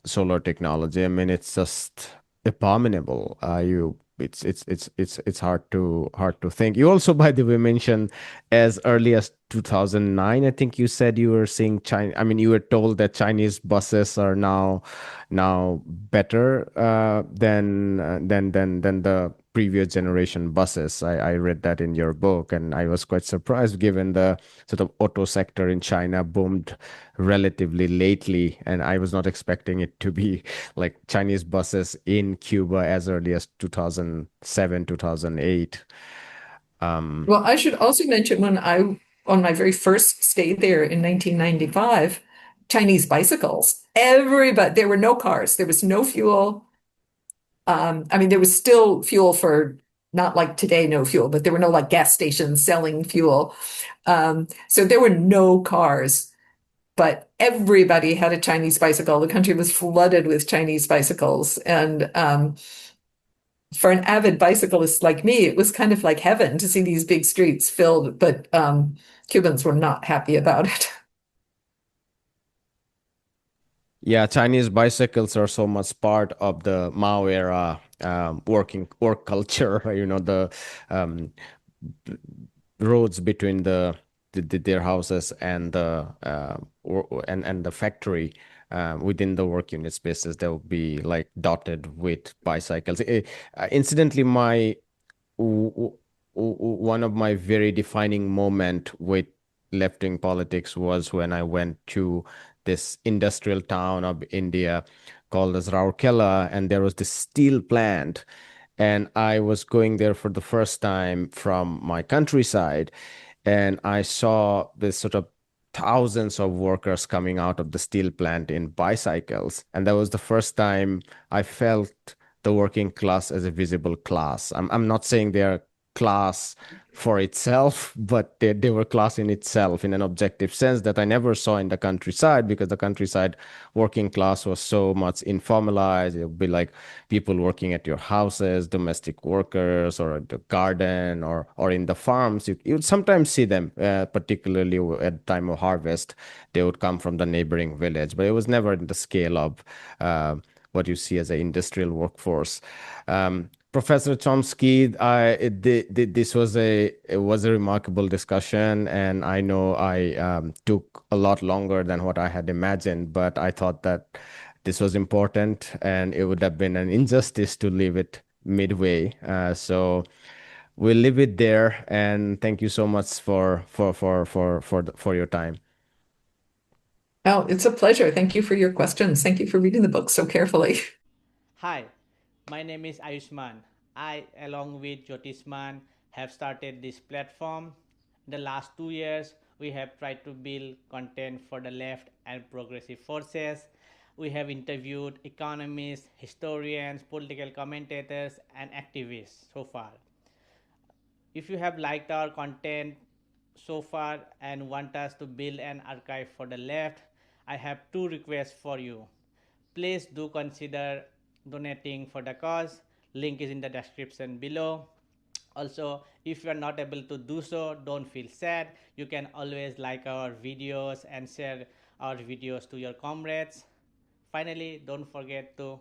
solar technology. I mean, it's just abominable. It's hard to think. You also, by the way, mentioned as early as 2009. I think you said you were seeing China. I mean, you were told that Chinese buses are now better than the previous generation buses. I read that in your book, and I was quite surprised given the sort of auto sector in China boomed relatively lately, and I was not expecting it to be like Chinese buses in Cuba as early as 2007, 2008. Well, I should also mention on my very first stay there in 1995, Chinese bicycles. Everybody, there were no cars, there was no fuel. I mean, there was still fuel for not like today, no fuel, but there were no like gas stations selling fuel. So there were no cars, but everybody had a Chinese bicycle. The country was flooded with Chinese bicycles. And for an avid bicyclist like me, it was kind of like heaven to see these big streets filled, but Cubans were not happy about it. Yeah, Chinese bicycles are so much part of the Mao era work culture. The um, roads between their houses and and the factory within the work unit spaces, they'll be like dotted with bicycles. Incidentally, my one of my very defining moment with left-wing politics was when I went to this industrial town of India called as Rourkela, and there was this steel plant, and I was going there for the first time from my countryside, and I saw this sort of thousands of workers coming out of the steel plant in bicycles, and that was the first time I felt the working class as a visible class. I'm not saying they're class for itself, but they were class in itself in an objective sense that I never saw in the countryside, because the countryside working class was so much informalized. It would be like people working at your houses, domestic workers, or at the garden, or in the farms. You would sometimes see them, particularly at time of harvest. They would come from the neighboring village, but it was never in the scale of what you see as an industrial workforce. Professor Chomsky, this was a remarkable discussion, and I know I took a lot longer than what I had imagined, but I thought that this was important, and it would have been an injustice to leave it midway. So we'll leave it there, and thank you so much for your time. Oh, it's a pleasure. Thank you for your questions. Thank you for reading the book so carefully. Hi, my name is Ayushman. I, along with Jyotisman, have started this platform. In the last 2 years, we have tried to build content for the left and progressive forces. We have interviewed economists, historians, political commentators, and activists so far. If you have liked our content so far and want us to build an archive for the left, I have two requests for you. Please do consider donating for the cause. Link is in the description below. Also, if you are not able to do so, don't feel sad. You can always like our videos and share our videos to your comrades. Finally, don't forget to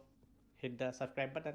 hit the subscribe button.